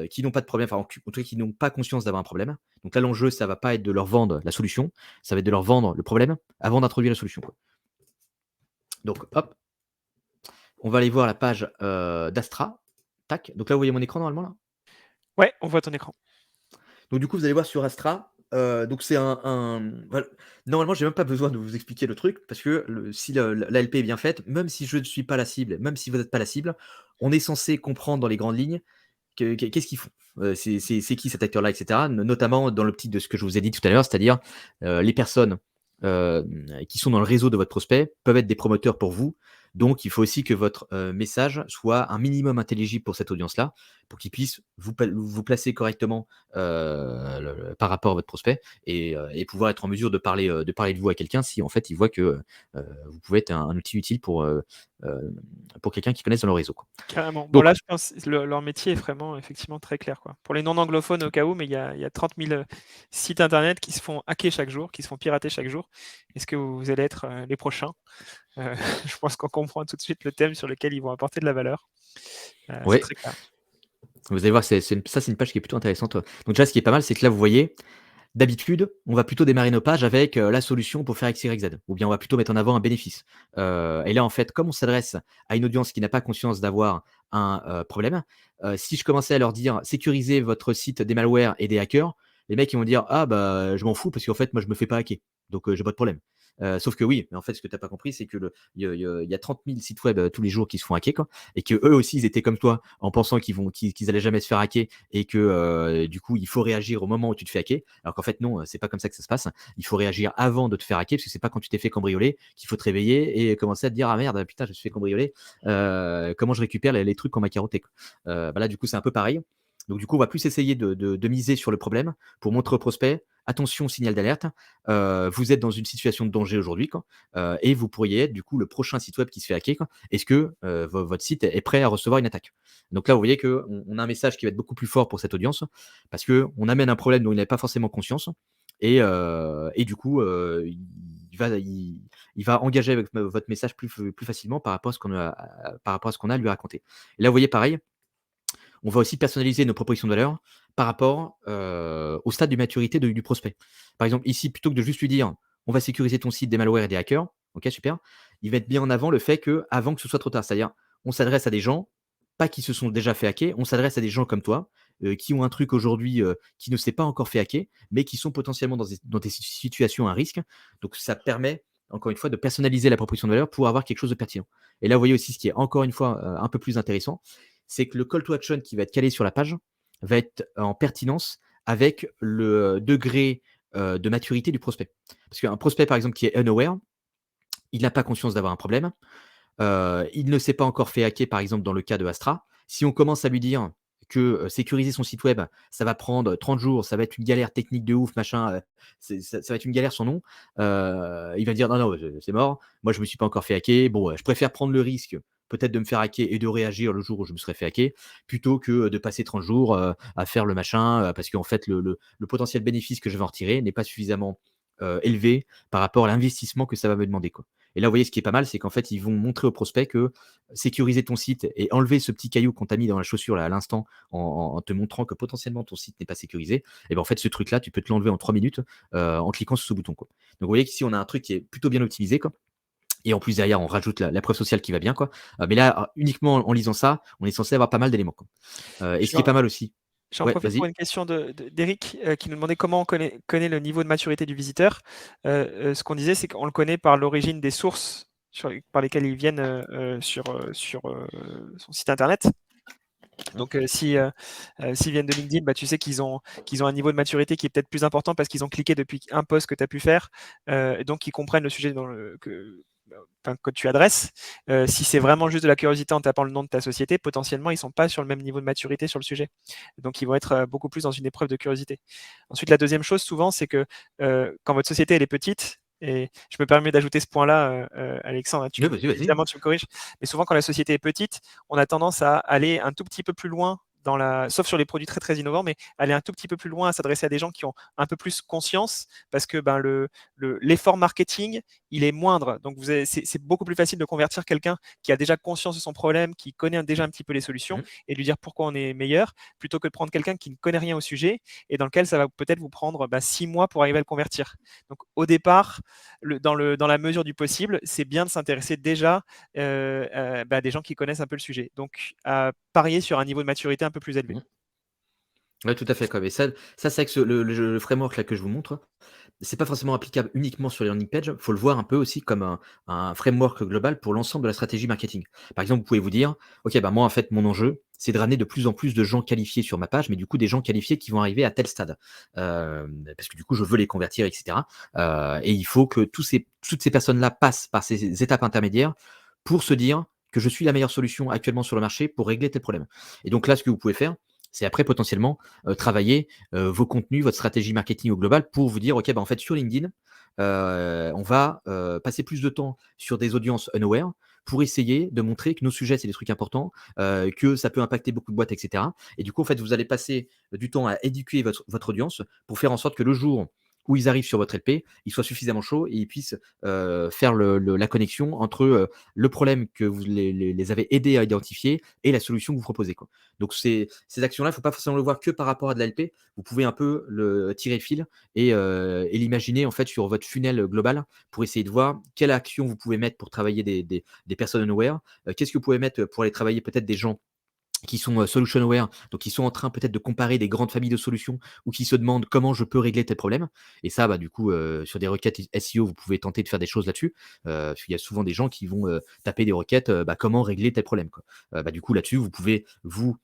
qui n'ont pas de problème, enfin en tout cas qui n'ont pas conscience d'avoir un problème. Donc là, l'enjeu, ça va pas être de leur vendre la solution, ça va être de leur vendre le problème avant d'introduire la solution, quoi. Donc hop, on va aller voir la page d'Astra. Tac. Donc là, vous voyez mon écran normalement là? Ouais, on voit ton écran. Donc du coup, vous allez voir sur Astra. Donc c'est voilà, normalement, j'ai même pas besoin de vous expliquer le truc parce que si la LP est bien faite, même si je ne suis pas la cible, même si vous n'êtes pas la cible, on est censé comprendre dans les grandes lignes qu'est-ce qu'ils font. C'est qui cet acteur-là, et cetera. Notamment dans l'optique de ce que je vous ai dit tout à l'heure, c'est-à-dire, les personnes, heu, qui sont dans le réseau de votre prospect peuvent être des promoteurs pour vous. Donc il faut aussi que votre, message soit un minimum intelligible pour cette audience-là, pour qu'ils puissent vous placer correctement, par rapport à votre prospect et pouvoir être en mesure de parler de vous à quelqu'un si en fait ils voient que, vous pouvez être un outil utile pour quelqu'un qu'ils connaissent dans leur réseau, quoi. Carrément. Bon, Donc là, je pense que leur métier est vraiment, effectivement, très clair, quoi. Pour les non-anglophones, au cas où, mais il y a 30 000 sites internet qui se font hacker chaque jour, qui se font pirater chaque jour. Est-ce que vous allez être les prochains? Je pense qu'on comprend tout de suite le thème sur lequel ils vont apporter de la valeur. C'est ouais, très clair. vous allez voir, c'est une page qui est plutôt intéressante. Donc déjà, ce qui est pas mal, c'est que là, vous voyez, d'habitude, on va plutôt démarrer nos pages avec, la solution pour faire X, Y, Z, ou bien on va plutôt mettre en avant un bénéfice. Et là, en fait, comme on s'adresse à une audience qui n'a pas conscience d'avoir un, problème, si je commençais à leur dire: «Sécurisez votre site des malwares et des hackers», les mecs, ils vont dire: «Ah bah, je m'en fous parce qu'en fait, moi, je me fais pas hacker, donc j'ai pas de problème». Sauf que oui, mais en fait, ce que tu as pas compris, c'est que il y a 30 000 sites web, tous les jours qui se font hacker, quoi, et qu'eux aussi, ils étaient comme toi en pensant qu'ils allaient jamais se faire hacker et que, du coup, il faut réagir au moment où tu te fais hacker. Alors qu'en fait, non, c'est pas comme ça que ça se passe. Il faut réagir avant de te faire hacker parce que c'est pas quand tu t'es fait cambrioler qu'il faut te réveiller et commencer à te dire: «Ah merde, putain, je me suis fait cambrioler, comment je récupère les trucs qu'on m'a carottés, quoi?» Bah là, du coup, c'est un peu pareil. Donc du coup, on va plus essayer de miser sur le problème pour montrer au prospect: «Attention, signal d'alerte, vous êtes dans une situation de danger aujourd'hui, quoi, et vous pourriez être, du coup, le prochain site web qui se fait hacker, quoi. Est-ce que, votre site est prêt à recevoir une attaque?» Donc là, vous voyez qu'on a un message qui va être beaucoup plus fort pour cette audience parce qu'on amène un problème dont il n'avait pas forcément conscience et du coup, il va engager avec votre message plus facilement par rapport à ce qu'on a à lui raconter. Et là, vous voyez pareil, on va aussi personnaliser nos propositions de valeur par rapport, au stade de maturité du prospect. Par exemple, ici, plutôt que de juste lui dire: «On va sécuriser ton site des malwares et des hackers», OK, super. Il va être bien en avant le fait que avant que ce soit trop tard. C'est-à-dire, on s'adresse à des gens, pas qui se sont déjà fait hacker, on s'adresse à des gens comme toi, qui ont un truc aujourd'hui, qui ne s'est pas encore fait hacker, mais qui sont potentiellement dans des situations à risque. Donc ça permet, encore une fois, de personnaliser la proposition de valeur pour avoir quelque chose de pertinent. Et là, vous voyez aussi ce qui est encore une fois, un peu plus intéressant, c'est que le call to action qui va être calé sur la page va être en pertinence avec le degré, de maturité du prospect. Parce qu'un prospect, par exemple, qui est unaware, il n'a pas conscience d'avoir un problème, il ne s'est pas encore fait hacker, par exemple, dans le cas de Astra. Si on commence à lui dire que, sécuriser son site web, ça va prendre 30 jours, ça va être une galère technique de ouf, machin, ça va être une galère sans nom, il va dire: «Non, non, c'est mort. Moi, je me suis pas encore fait hacker. Bon, je préfère prendre le risque, peut-être de me faire hacker et de réagir le jour où je me serais fait hacker, plutôt que, de passer 30 jours, à faire le machin, parce qu'en fait, le potentiel bénéfice que je vais en retirer n'est pas suffisamment, élevé par rapport à l'investissement que ça va me demander, quoi». Et là, vous voyez, ce qui est pas mal, c'est qu'en fait, ils vont montrer au prospect que sécuriser ton site et enlever ce petit caillou qu'on t'a mis dans la chaussure là, à l'instant, en te montrant que potentiellement ton site n'est pas sécurisé, et ben en fait, ce truc-là, tu peux te l'enlever en 3 minutes, en cliquant sur ce bouton, quoi. Donc vous voyez qu'ici, on a un truc qui est plutôt bien optimisé, quoi, et en plus derrière, on rajoute la preuve sociale qui va bien, quoi. Mais là, uniquement en lisant ça, on est censé avoir pas mal d'éléments, quoi. Et ce qui est pas mal aussi, J'en ouais, profite pour vas-y. une question d'Eric qui nous demandait comment on connaît le niveau de maturité du visiteur. Ce qu'on disait, c'est qu'on le connaît par l'origine des sources par lesquelles ils viennent sur son site internet. Donc, s'ils viennent de LinkedIn, bah, tu sais qu'ils ont un niveau de maturité qui est peut-être plus important parce qu'ils ont cliqué depuis un post que tu as pu faire, et donc ils comprennent le sujet que tu adresses. Si c'est vraiment juste de la curiosité en tapant le nom de ta société, potentiellement, ils ne sont pas sur le même niveau de maturité sur le sujet. Donc, ils vont être beaucoup plus dans une épreuve de curiosité. Ensuite, la deuxième chose, souvent, c'est que quand votre société elle est petite, et je me permets d'ajouter ce point-là, Alexandre, hein, Ouais, vas-y, vas-y. évidemment, tu me corriges, mais souvent, quand la société est petite, on a tendance à aller un tout petit peu plus loin sauf sur les produits très très innovants, mais aller un tout petit peu plus loin, à s'adresser à des gens qui ont un peu plus conscience, parce que ben, l'effort marketing, il est moindre. Donc c'est beaucoup plus facile de convertir quelqu'un qui a déjà conscience de son problème, qui connaît déjà un petit peu les solutions, Mmh. et lui dire pourquoi on est meilleur, plutôt que de prendre quelqu'un qui ne connaît rien au sujet, et dans lequel ça va peut-être vous prendre 6 mois pour arriver à le convertir. Donc au départ, dans la mesure du possible, c'est bien de s'intéresser déjà des gens qui connaissent un peu le sujet. Donc, à parier sur un niveau de maturité un peu plus élevé. Mmh. Ouais, tout à fait, quoi. Mais ça c'est vrai que le framework là que je vous montre, c'est pas forcément applicable uniquement sur les landing pages. Il faut le voir un peu aussi comme un framework global pour l'ensemble de la stratégie marketing. Par exemple, vous pouvez vous dire: «OK, bah, moi, en fait, mon enjeu, c'est de ramener de plus en plus de gens qualifiés sur ma page, mais du coup, des gens qualifiés qui vont arriver à tel stade. Parce que du coup, je veux les convertir et cetera. Et il faut que toutes ces personnes-là passent par ces étapes intermédiaires pour se dire que je suis la meilleure solution actuellement sur le marché pour régler tel problème». Et donc là, ce que vous pouvez faire, c'est après potentiellement, travailler vos contenus, votre stratégie marketing au global pour vous dire: «OK, bah, en fait, sur LinkedIn, on va, passer plus de temps sur des audiences unaware pour essayer de montrer que nos sujets, c'est des trucs importants, que ça peut impacter beaucoup de boîtes et cetera». Et du coup, en fait, vous allez passer du temps à éduquer votre audience pour faire en sorte que le jour où ils arrivent sur votre LP, ils soient suffisamment chauds et ils puissent, faire la connexion entre, le problème que vous les avez aidés à identifier et la solution que vous proposez, quoi. Donc ces actions-là, il ne faut pas forcément le voir que par rapport à de l'ALP. Vous pouvez un peu le tirer le fil et l'imaginer en fait sur votre funnel global pour essayer de voir quelle action vous pouvez mettre pour travailler des personnes unaware. Qu'est-ce que vous pouvez mettre pour aller travailler peut-être des gens qui sont solution aware, donc qui sont en train peut-être de comparer des grandes familles de solutions ou qui se demandent comment je peux régler tel problème. Et ça, bah, du coup, sur des requêtes SEO, vous pouvez tenter de faire des choses là-dessus. Parce qu'il y a souvent des gens qui vont taper des requêtes, bah, comment régler tel problème, quoi. Bah, du coup, là-dessus, vous pouvez vous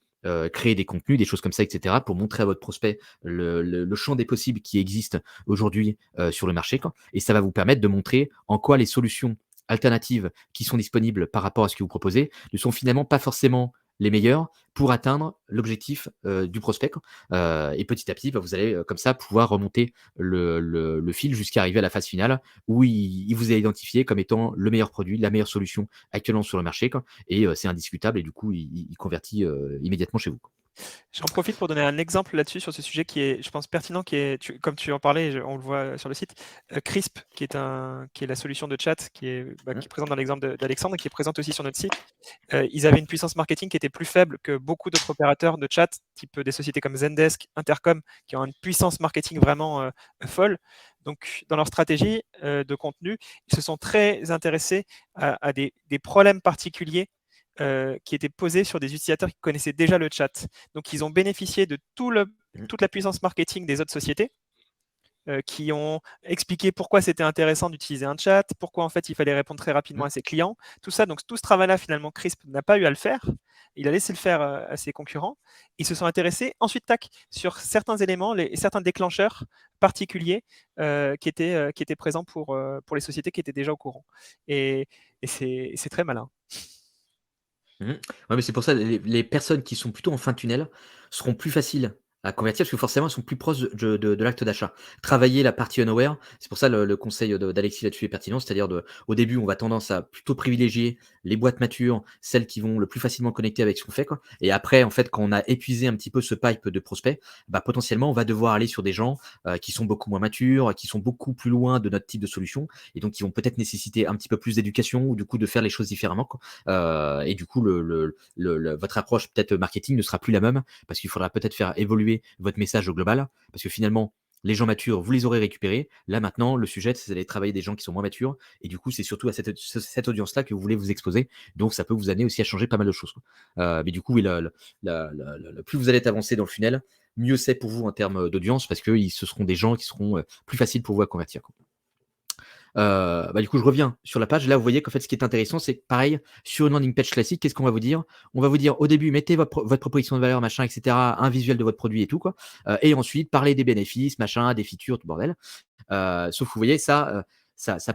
créer des contenus, des choses comme ça, etc., pour montrer à votre prospect le champ des possibles qui existent aujourd'hui sur le marché, quoi. Et ça va vous permettre de montrer en quoi les solutions alternatives qui sont disponibles par rapport à ce que vous proposez ne sont finalement pas forcément les meilleurs pour atteindre l'objectif, du prospect, quoi. Et petit à petit, bah, vous allez, comme ça pouvoir remonter le fil jusqu'à arriver à la phase finale où il vous a identifié comme étant le meilleur produit, la meilleure solution actuellement sur le marché, quoi. Et c'est indiscutable et du coup il convertit, immédiatement chez vous, quoi. J'en profite pour donner un exemple là-dessus sur ce sujet qui est, je pense, pertinent, qui est, comme tu en parlais, on le voit sur le site, Crisp, qui est la solution de chat, Mmh. qui est présente dans l'exemple d'Alexandre, et qui est présente aussi sur notre site. Ils avaient une puissance marketing qui était plus faible que beaucoup d'autres opérateurs de chat, type des sociétés comme Zendesk, Intercom, qui ont une puissance marketing vraiment folle. Donc, dans leur stratégie de contenu, ils se sont très intéressés à des problèmes particuliers qui étaient posés sur des utilisateurs qui connaissaient déjà le chat. Donc, ils ont bénéficié de Mmh. toute la puissance marketing des autres sociétés qui ont expliqué pourquoi c'était intéressant d'utiliser un chat, pourquoi en fait il fallait répondre très rapidement Mmh. à ses clients, tout ça. Donc tout ce travail-là, finalement, Crisp n'a pas eu à le faire. Il a laissé le faire à ses concurrents. Ils se sont intéressés ensuite, tac, sur certains éléments, certains déclencheurs particuliers qui étaient présents pour les sociétés qui étaient déjà au courant. Et c'est très malin. Mmh. Ouais, mais c'est pour ça les personnes qui sont plutôt en fin de tunnel seront plus faciles à convertir parce que forcément, elles sont plus proches de l'acte d'achat. Travailler la partie unaware, c'est pour ça le conseil d'Alexis là-dessus est pertinent, c'est-à-dire au début, on va tendance à plutôt privilégier les boîtes matures, celles qui vont le plus facilement connecter avec ce qu'on fait, quoi. Et après, en fait, quand on a épuisé un petit peu ce pipe de prospects, bah, potentiellement, on va devoir aller sur des gens qui sont beaucoup moins matures, qui sont beaucoup plus loin de notre type de solution et donc qui vont peut-être nécessiter un petit peu plus d'éducation ou du coup de faire les choses différemment, quoi. Et du coup, votre approche peut-être marketing ne sera plus la même parce qu'il faudra peut-être faire évoluer votre message au global. Parce que finalement, les gens matures, vous les aurez récupérés. Là, maintenant, le sujet, c'est d'aller travailler des gens qui sont moins matures. Et du coup, c'est surtout à cette audience-là que vous voulez vous exposer. Donc, ça peut vous amener aussi à changer pas mal de choses, quoi. Mais du coup, oui, plus vous allez être avancé dans le funnel, mieux c'est pour vous en termes d'audience parce que ce seront des gens qui seront plus faciles pour vous à convertir, quoi. Bah, du coup, je reviens sur la page. Là, vous voyez qu'en fait, ce qui est intéressant, c'est que pareil, sur une landing page classique, qu'est-ce qu'on va vous dire? On va vous dire au début, mettez votre proposition de valeur, machin, et cetera, un visuel de votre produit et tout, quoi. Et ensuite, parlez des bénéfices, machin, des features, tout bordel. Sauf que vous voyez, ça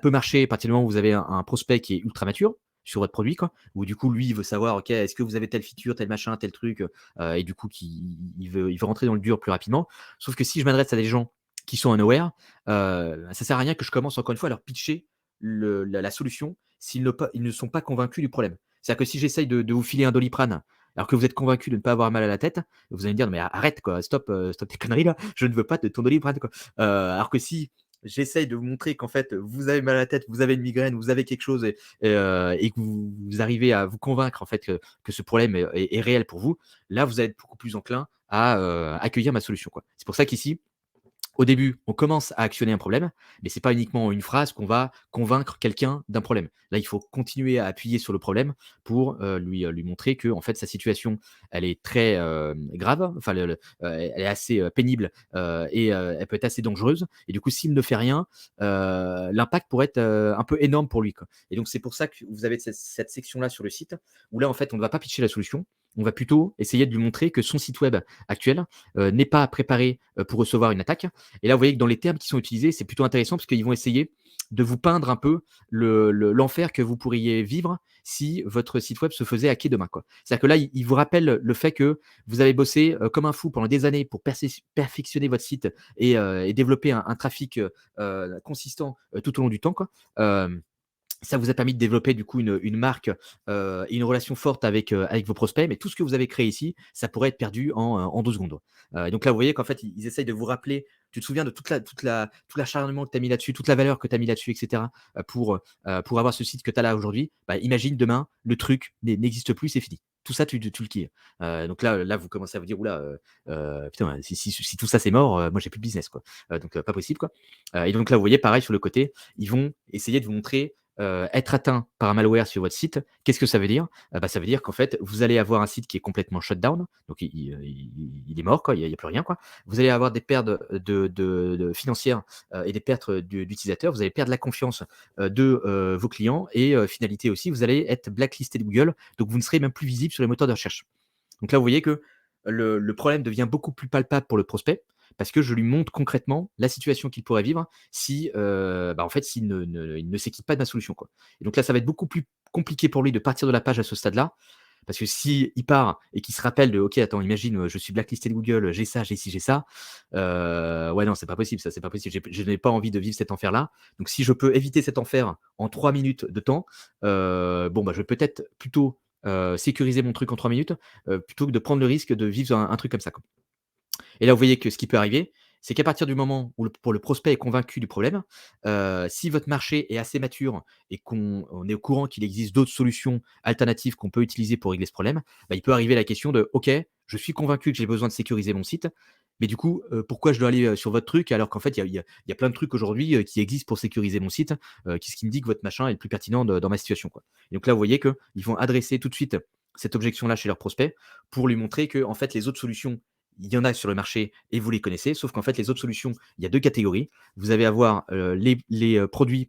peut marcher à partir du moment où vous avez un prospect qui est ultra mature sur votre produit, quoi. Où du coup, lui, il veut savoir, OK, est-ce que vous avez telle feature, tel machin, tel truc, et du coup, il veut rentrer dans le dur plus rapidement. Sauf que si je m'adresse à des gens qui sont unaware, ça sert à rien que je commence encore une fois à leur pitcher la solution ils ne sont pas convaincus du problème. C'est-à-dire que si j'essaye de vous filer un Doliprane, alors que vous êtes convaincu de ne pas avoir mal à la tête, vous allez me dire: «Non mais arrête quoi, stop, stop tes conneries là, je ne veux pas de ton Doliprane quoi». Alors que si j'essaye de vous montrer qu'en fait, vous avez mal à la tête, vous avez une migraine, vous avez quelque chose et que vous arrivez à vous convaincre en fait que ce problème est réel pour vous, là vous allez être beaucoup plus enclin à accueillir ma solution, quoi. C'est pour ça qu'ici, au début, on commence à actionner un problème, mais c'est pas uniquement une phrase qu'on va convaincre quelqu'un d'un problème. Là, il faut continuer à appuyer sur le problème pour lui montrer que en fait sa situation, elle est très grave, enfin elle est assez pénible et elle peut être assez dangereuse. Et du coup, s'il ne fait rien, l'impact pourrait être un peu énorme pour lui, quoi. Et donc c'est pour ça que vous avez cette section là sur le site où là en fait on ne va pas pitcher la solution, on va plutôt essayer de lui montrer que son site web actuel n'est pas préparé pour recevoir une attaque. Et là, vous voyez que dans les termes qui sont utilisés, c'est plutôt intéressant parce qu'ils vont essayer de vous peindre un peu l'enfer que vous pourriez vivre si votre site web se faisait hacker demain, quoi. C'est-à-dire que là, il vous rappelle le fait que vous avez bossé comme un fou pendant des années pour perfectionner votre site et développer un trafic consistant tout au long du temps, quoi. Ça vous a permis de développer du coup une marque et une relation forte avec vos prospects, mais tout ce que vous avez créé ici, ça pourrait être perdu en 2 secondes. Et donc là, vous voyez qu'en fait, ils essayent de vous rappeler. Tu te souviens de tout l'acharnement que tu as mis là-dessus, toute la valeur que tu as mis là-dessus, et cetera, pour avoir ce site que tu as là aujourd'hui. Bah, imagine demain, le truc n'existe plus, c'est fini. Tout ça, tu le kills. Donc là, vous commencez à vous dire: «Ouh là, putain, si tout ça c'est mort, moi j'ai plus de business, quoi». Donc pas possible, quoi. Et donc là, vous voyez pareil sur le côté, ils vont essayer de vous montrer être atteint par un malware sur votre site. Qu'est-ce que ça veut dire? Bah, ça veut dire qu'en fait, vous allez avoir un site qui est complètement shutdown, donc il est mort, quoi, il y a plus rien, quoi. Vous allez avoir des pertes de financières, et des pertes d'utilisateurs. Vous allez perdre la confiance, de vos clients et finalité aussi, vous allez être blacklisté de Google, donc vous ne serez même plus visible sur les moteurs de recherche. Donc là, vous voyez que le problème devient beaucoup plus palpable pour le prospect parce que je lui montre concrètement la situation qu'il pourrait vivre si, bah, en fait, il ne s'équipe pas de ma solution, quoi. Et donc là, ça va être beaucoup plus compliqué pour lui de partir de la page à ce stade-là parce que s'il part et qu'il se rappelle de: «OK, attends, imagine, je suis blacklisté de Google, j'ai ça, j'ai ci, j'ai ça», ouais, non, c'est pas possible ça, c'est pas possible. Je n'ai pas envie de vivre cet enfer-là. Donc si je peux éviter cet enfer en 3 minutes de temps, bon, bah, je vais peut-être plutôt sécuriser mon truc en 3 minutes, plutôt que de prendre le risque de vivre un truc comme ça, quoi. Et là, vous voyez que ce qui peut arriver, c'est qu'à partir du moment où le prospect est convaincu du problème, si votre marché est assez mature et qu'on est au courant qu'il existe d'autres solutions alternatives qu'on peut utiliser pour régler ce problème, bah, il peut arriver la question de: «OK, je suis convaincu que j'ai besoin de sécuriser mon site, mais du coup, pourquoi je dois aller, sur votre truc alors qu'en fait il y a plein de trucs aujourd'hui, qui existent pour sécuriser mon site? Qu'est-ce qui me dit que votre machin est le plus pertinent dans ma situation, quoi?» Et donc là, vous voyez qu'ils vont adresser tout de suite cette objection-là chez leur prospect pour lui montrer que en fait les autres solutions, il y en a sur le marché et vous les connaissez, sauf qu'en fait, les autres solutions, il y a 2 catégories. Vous allez avoir, les produits,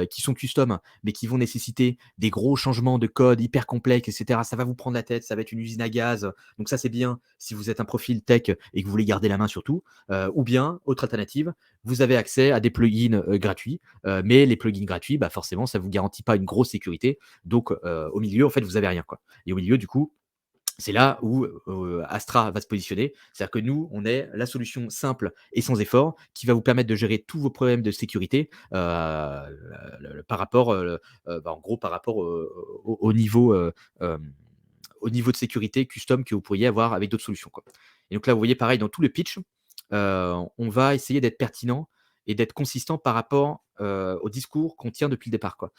qui sont custom, mais qui vont nécessiter des gros changements de code hyper complexes et cetera. Ça va vous prendre la tête, ça va être une usine à gaz, donc ça, c'est bien si vous êtes un profil tech et que vous voulez garder la main sur tout. Ou bien, autre alternative, vous avez accès à des plugins, gratuits, mais les plugins gratuits, bah, forcément, ça ne vous garantit pas une grosse sécurité. Donc, au milieu, en fait, vous avez rien, quoi. Et au milieu, du coup, c'est là où, Astra va se positionner. C'est-à-dire que nous, on est la solution simple et sans effort qui va vous permettre de gérer tous vos problèmes de sécurité, par rapport, bah, en gros, par rapport, au niveau, au niveau de sécurité custom que vous pourriez avoir avec d'autres solutions, quoi. Et donc là, vous voyez pareil dans tout le pitch, on va essayer d'être pertinent et d'être consistant par rapport, au discours qu'on tient depuis le départ, quoi.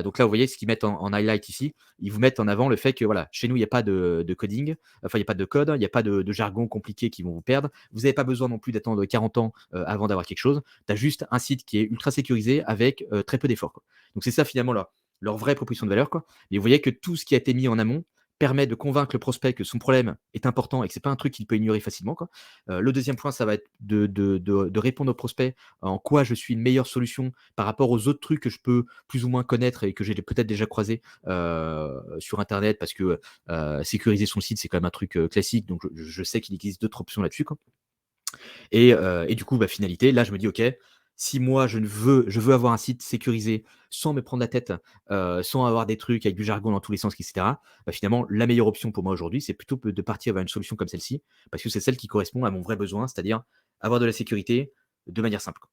Donc là, vous voyez ce qu'ils mettent en highlight ici. Ils vous mettent en avant le fait que voilà, chez nous, il y a pas de coding, enfin, il y a pas de code, il y a pas de jargon compliqué qui vont vous perdre. Vous avez pas besoin non plus d'attendre 40 ans, avant d'avoir quelque chose. Tu as juste un site qui est ultra sécurisé avec, très peu d'efforts, quoi. Donc c'est ça finalement leur vraie proposition de valeur, quoi. Et vous voyez que tout ce qui a été mis en amont permet de convaincre le prospect que son problème est important et que c'est pas un truc qu'il peut ignorer facilement, quoi. Le deuxième point, ça va être de répondre au prospect en quoi je suis une meilleure solution par rapport aux autres trucs que je peux plus ou moins connaître et que j'ai peut-être déjà croisés sur internet parce que, sécuriser son site, c'est quand même un truc, classique, donc je sais qu'il existe d'autres options là-dessus, quoi. Et du coup, bah, finalité, là, je me dis: «OK, si moi je veux avoir un site sécurisé sans me prendre la tête, sans avoir des trucs avec du jargon dans tous les sens et cetera», bah, finalement, la meilleure option pour moi aujourd'hui, c'est plutôt de partir vers une solution comme celle-ci, parce que c'est celle qui correspond à mon vrai besoin, c'est-à-dire avoir de la sécurité de manière simple, quoi.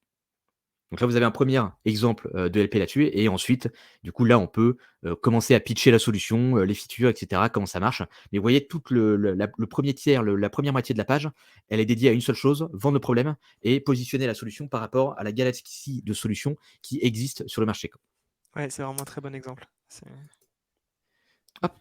Donc là, vous avez un premier exemple, de LP là-dessus et ensuite, du coup, là, on peut, commencer à pitcher la solution, les features et cetera, comment ça marche. Mais vous voyez toute le 1er tiers, la première moitié de la page, elle est dédiée à une seule chose, vendre le problème et positionner la solution par rapport à la galaxie de solutions qui existent sur le marché, quoi. Ouais, c'est vraiment un très bon exemple. Hop.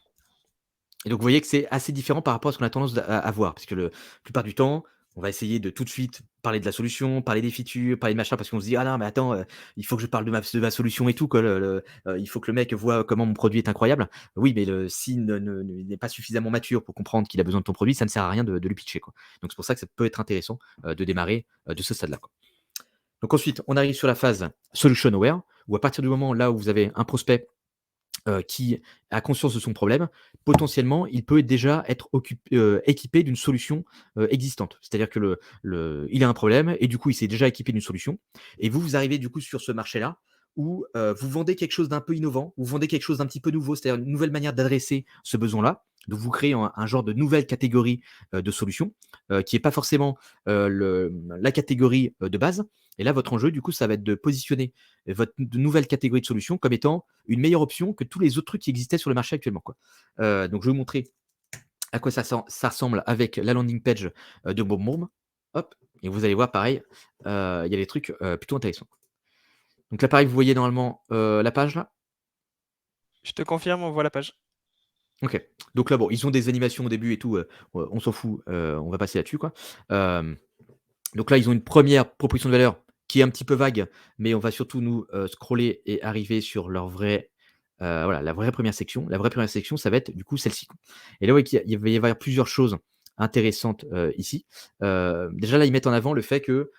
Et donc vous voyez que c'est assez différent par rapport à ce qu'on a tendance à voir. Parce que la plupart du temps, on va essayer de tout de suite parler de la solution, parler des features, parler de machin parce qu'on se dit: «Ah non, mais attends, il faut que je parle de ma solution et tout quoi, il faut que le mec voit comment mon produit est incroyable». Oui, mais s'il n'est pas suffisamment mature pour comprendre qu'il a besoin de ton produit, ça ne sert à rien de lui pitcher, quoi. Donc c'est pour ça que ça peut être intéressant, de démarrer, de ce stade-là, quoi. Donc ensuite, on arrive sur la phase solution aware, où à partir du moment là où vous avez un prospect qui a conscience de son problème, potentiellement, il peut déjà être équipé d'une solution existante. C'est-à-dire que il a un problème et du coup, il s'est déjà équipé d'une solution. Et vous, vous arrivez du coup sur ce marché-là où vous vendez quelque chose d'un peu innovant, vous vendez quelque chose d'un petit peu nouveau, c'est-à-dire une nouvelle manière d'adresser ce besoin-là. Donc, vous créez un genre de nouvelle catégorie de solutions qui n'est pas forcément la catégorie de base. Et là, votre enjeu, du coup, ça va être de positionner votre nouvelle catégorie de solutions comme étant une meilleure option que tous les autres trucs qui existaient sur le marché actuellement, quoi. Donc je vais vous montrer à quoi ça ressemble avec la landing page de BoomBoom. Hop, et vous allez voir pareil, il y a des trucs plutôt intéressants. Donc là, pareil, vous voyez normalement la page là. Je te confirme, on voit la page. Ok. Donc là, bon, ils ont des animations au début et tout, on s'en fout, on va passer là-dessus, quoi. Donc là, ils ont une première proposition de valeur qui est un petit peu vague, mais on va surtout nous scroller et arriver sur leur vrai, voilà, la vraie première section. La vraie première section, ça va être du coup celle-ci, quoi. Et là, ouais, il va y avoir plusieurs choses intéressantes ici. Déjà, là, ils mettent en avant le fait que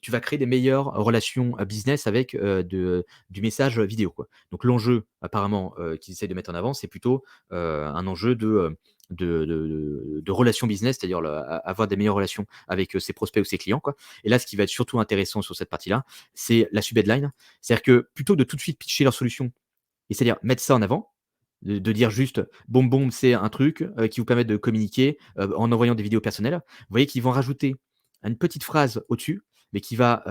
tu vas créer des meilleures relations business avec du message vidéo, quoi. Donc l'enjeu, apparemment, qu'ils essayent de mettre en avant, c'est plutôt un enjeu de relations business, c'est-à-dire avoir des meilleures relations avec ses prospects ou ses clients, quoi. Et là, ce qui va être surtout intéressant sur cette partie-là, c'est la sub-headline. C'est-à-dire que plutôt de tout de suite pitcher leur solution, et c'est-à-dire mettre ça en avant, de dire juste bon bon, c'est un truc qui vous permet de communiquer en envoyant des vidéos personnelles. Vous voyez qu'ils vont rajouter une petite phrase au-dessus, mais qui va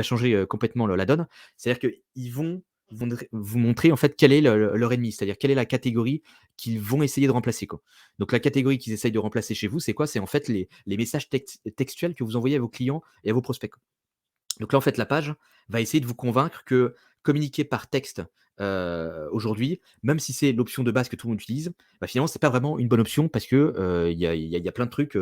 changer complètement la donne. C'est-à-dire qu'ils vont vous montrer en fait quel est leur ennemi, c'est-à-dire quelle est la catégorie qu'ils vont essayer de remplacer, quoi. Donc la catégorie qu'ils essayent de remplacer chez vous, c'est quoi? C'est en fait les messages textuels que vous envoyez à vos clients et à vos prospects. Donc là, en fait, la page va essayer de vous convaincre que communiquer par texte, aujourd'hui, même si c'est l'option de base que tout le monde utilise, bah, finalement, c'est pas vraiment une bonne option parce que, il y a plein de trucs,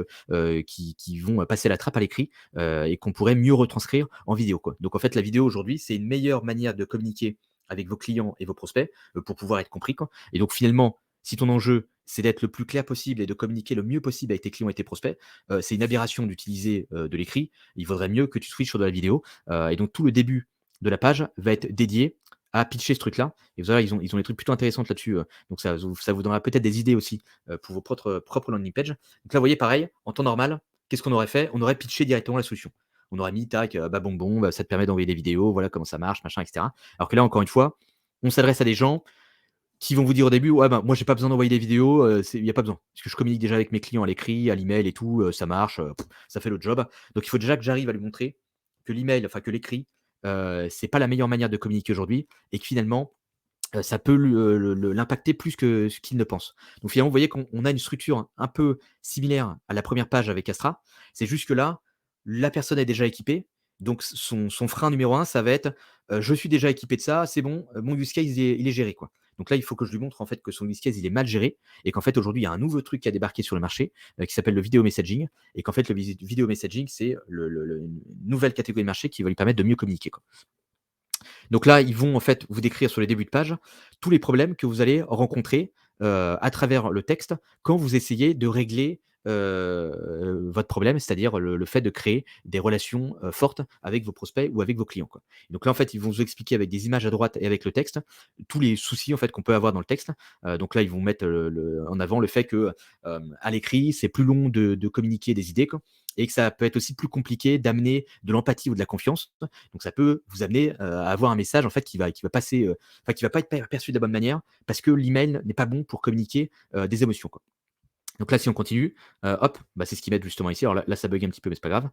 qui vont passer la trappe à l'écrit, et qu'on pourrait mieux retranscrire en vidéo, quoi. Donc en fait, la vidéo aujourd'hui, c'est une meilleure manière de communiquer avec vos clients et vos prospects, pour pouvoir être compris, quoi. Et donc finalement, si ton enjeu, c'est d'être le plus clair possible et de communiquer le mieux possible avec tes clients et tes prospects, c'est une aberration d'utiliser, de l'écrit. Il vaudrait mieux que tu switches sur de la vidéo. Et donc tout le début de la page va être dédié à pitcher ce truc-là. Et vous allez ils ont des trucs plutôt intéressants là-dessus. Donc ça vous donnera peut-être des idées aussi pour vos propres landing pages. Donc là, vous voyez, pareil, en temps normal, qu'est-ce qu'on aurait fait? On aurait pitché directement la solution. On aurait mis, tac, bah bon, bon, bah, ça te permet d'envoyer des vidéos, voilà comment ça marche, machin, etc. Alors que là, encore une fois, on s'adresse à des gens qui vont vous dire au début: «Ouais, ben, moi, j'ai pas besoin d'envoyer des vidéos, il y a pas besoin. Parce que je communique déjà avec mes clients à l'écrit, à l'email et tout, ça marche, ça fait le job». Donc il faut déjà que j'arrive à lui montrer que l'email, enfin que l'écrit, c'est pas la meilleure manière de communiquer aujourd'hui et que finalement, ça peut l'impacter plus que ce qu'il ne pense. Donc finalement, vous voyez qu'on a une structure un peu similaire à la première page avec Astra. C'est juste que là, la personne est déjà équipée. Donc son frein numéro un, ça va être je suis déjà équipé de ça, c'est bon, mon use case il est géré, quoi. Donc là, il faut que je lui montre en fait que son use case il est mal géré et qu'en fait aujourd'hui il y a un nouveau truc qui a débarqué sur le marché qui s'appelle le video messaging et qu'en fait le video messaging c'est une nouvelle catégorie de marché qui va lui permettre de mieux communiquer, quoi. Donc là, ils vont en fait vous décrire sur les débuts de page tous les problèmes que vous allez rencontrer à travers le texte quand vous essayez de régler votre problème, c'est-à-dire le fait de créer des relations fortes avec vos prospects ou avec vos clients, quoi. Donc là, en fait, ils vont vous expliquer avec des images à droite et avec le texte tous les soucis en fait qu'on peut avoir dans le texte. Donc là, ils vont mettre en avant le fait que à l'écrit, c'est plus long de communiquer des idées, quoi, et que ça peut être aussi plus compliqué d'amener de l'empathie ou de la confiance. Donc ça peut vous amener à avoir un message en fait qui va passer, enfin qui va pas être perçu de la bonne manière parce que l'email n'est pas bon pour communiquer des émotions, quoi. Donc là, si on continue, hop, bah, c'est ce qu'ils mettent justement ici. Alors là, ça bug un petit peu, mais c'est pas grave.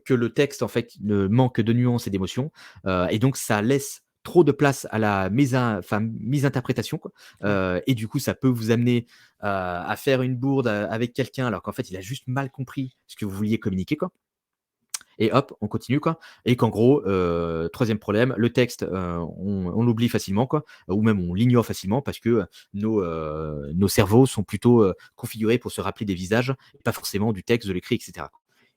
Que le texte en fait ne manque de nuances et d'émotions, et donc ça laisse trop de place à la misinterprétation, quoi. Et du coup, ça peut vous amener à faire une bourde avec quelqu'un alors qu'en fait, il a juste mal compris ce que vous vouliez communiquer, quoi. et hop, on continue, quoi. Et qu'en gros, 3e problème, le texte, on l'oublie facilement, quoi, ou même on l'ignore facilement parce que nos cerveaux sont plutôt configurés pour se rappeler des visages, et pas forcément du texte, de l'écrit, etc.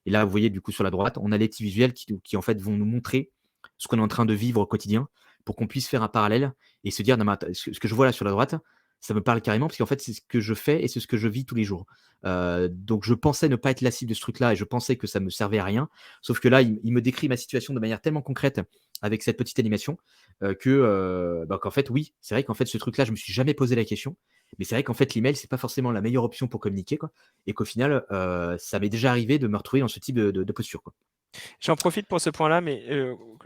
Et là, vous voyez, du coup, sur la droite, on a les petits visuels qui en fait, vont nous montrer ce qu'on est en train de vivre au quotidien pour qu'on puisse faire un parallèle et se dire: «Non, mais attends, ce que je vois là sur la droite, ça me parle carrément parce qu'en fait, c'est ce que je fais et c'est ce que je vis tous les jours». Donc je pensais ne pas être la cible de ce truc-là et je pensais que ça me servait à rien. Sauf que là, il me décrit ma situation de manière tellement concrète avec cette petite animation, qu'en fait, oui, c'est vrai qu'en fait, ce truc-là, je me suis jamais posé la question. Mais c'est vrai qu'en fait, l'email, c'est pas forcément la meilleure option pour communiquer, quoi, et qu'au final, ça m'est déjà arrivé de me retrouver dans ce type de posture, quoi. J'en profite pour ce point-là, mais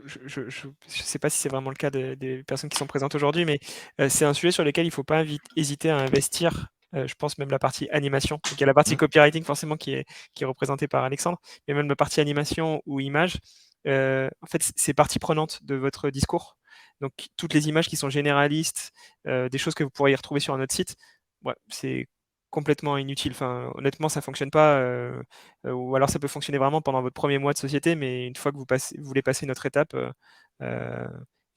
je sais pas si c'est vraiment le cas des personnes qui sont présentes aujourd'hui, mais c'est un sujet sur lequel il faut pas hésiter à investir, je pense même la partie animation. Donc il y a la partie Mmh. copywriting forcément qui est représentée par Alexandre, mais même la partie animation ou image, en fait, c'est partie prenante de votre discours. Donc toutes les images qui sont généralistes, des choses que vous pourriez retrouver sur un autre site, ouais, c'est complètement inutile. Enfin, honnêtement, ça fonctionne pas, ou alors ça peut fonctionner vraiment pendant votre premier mois de société, mais une fois que vous voulez passer une autre étape, heu,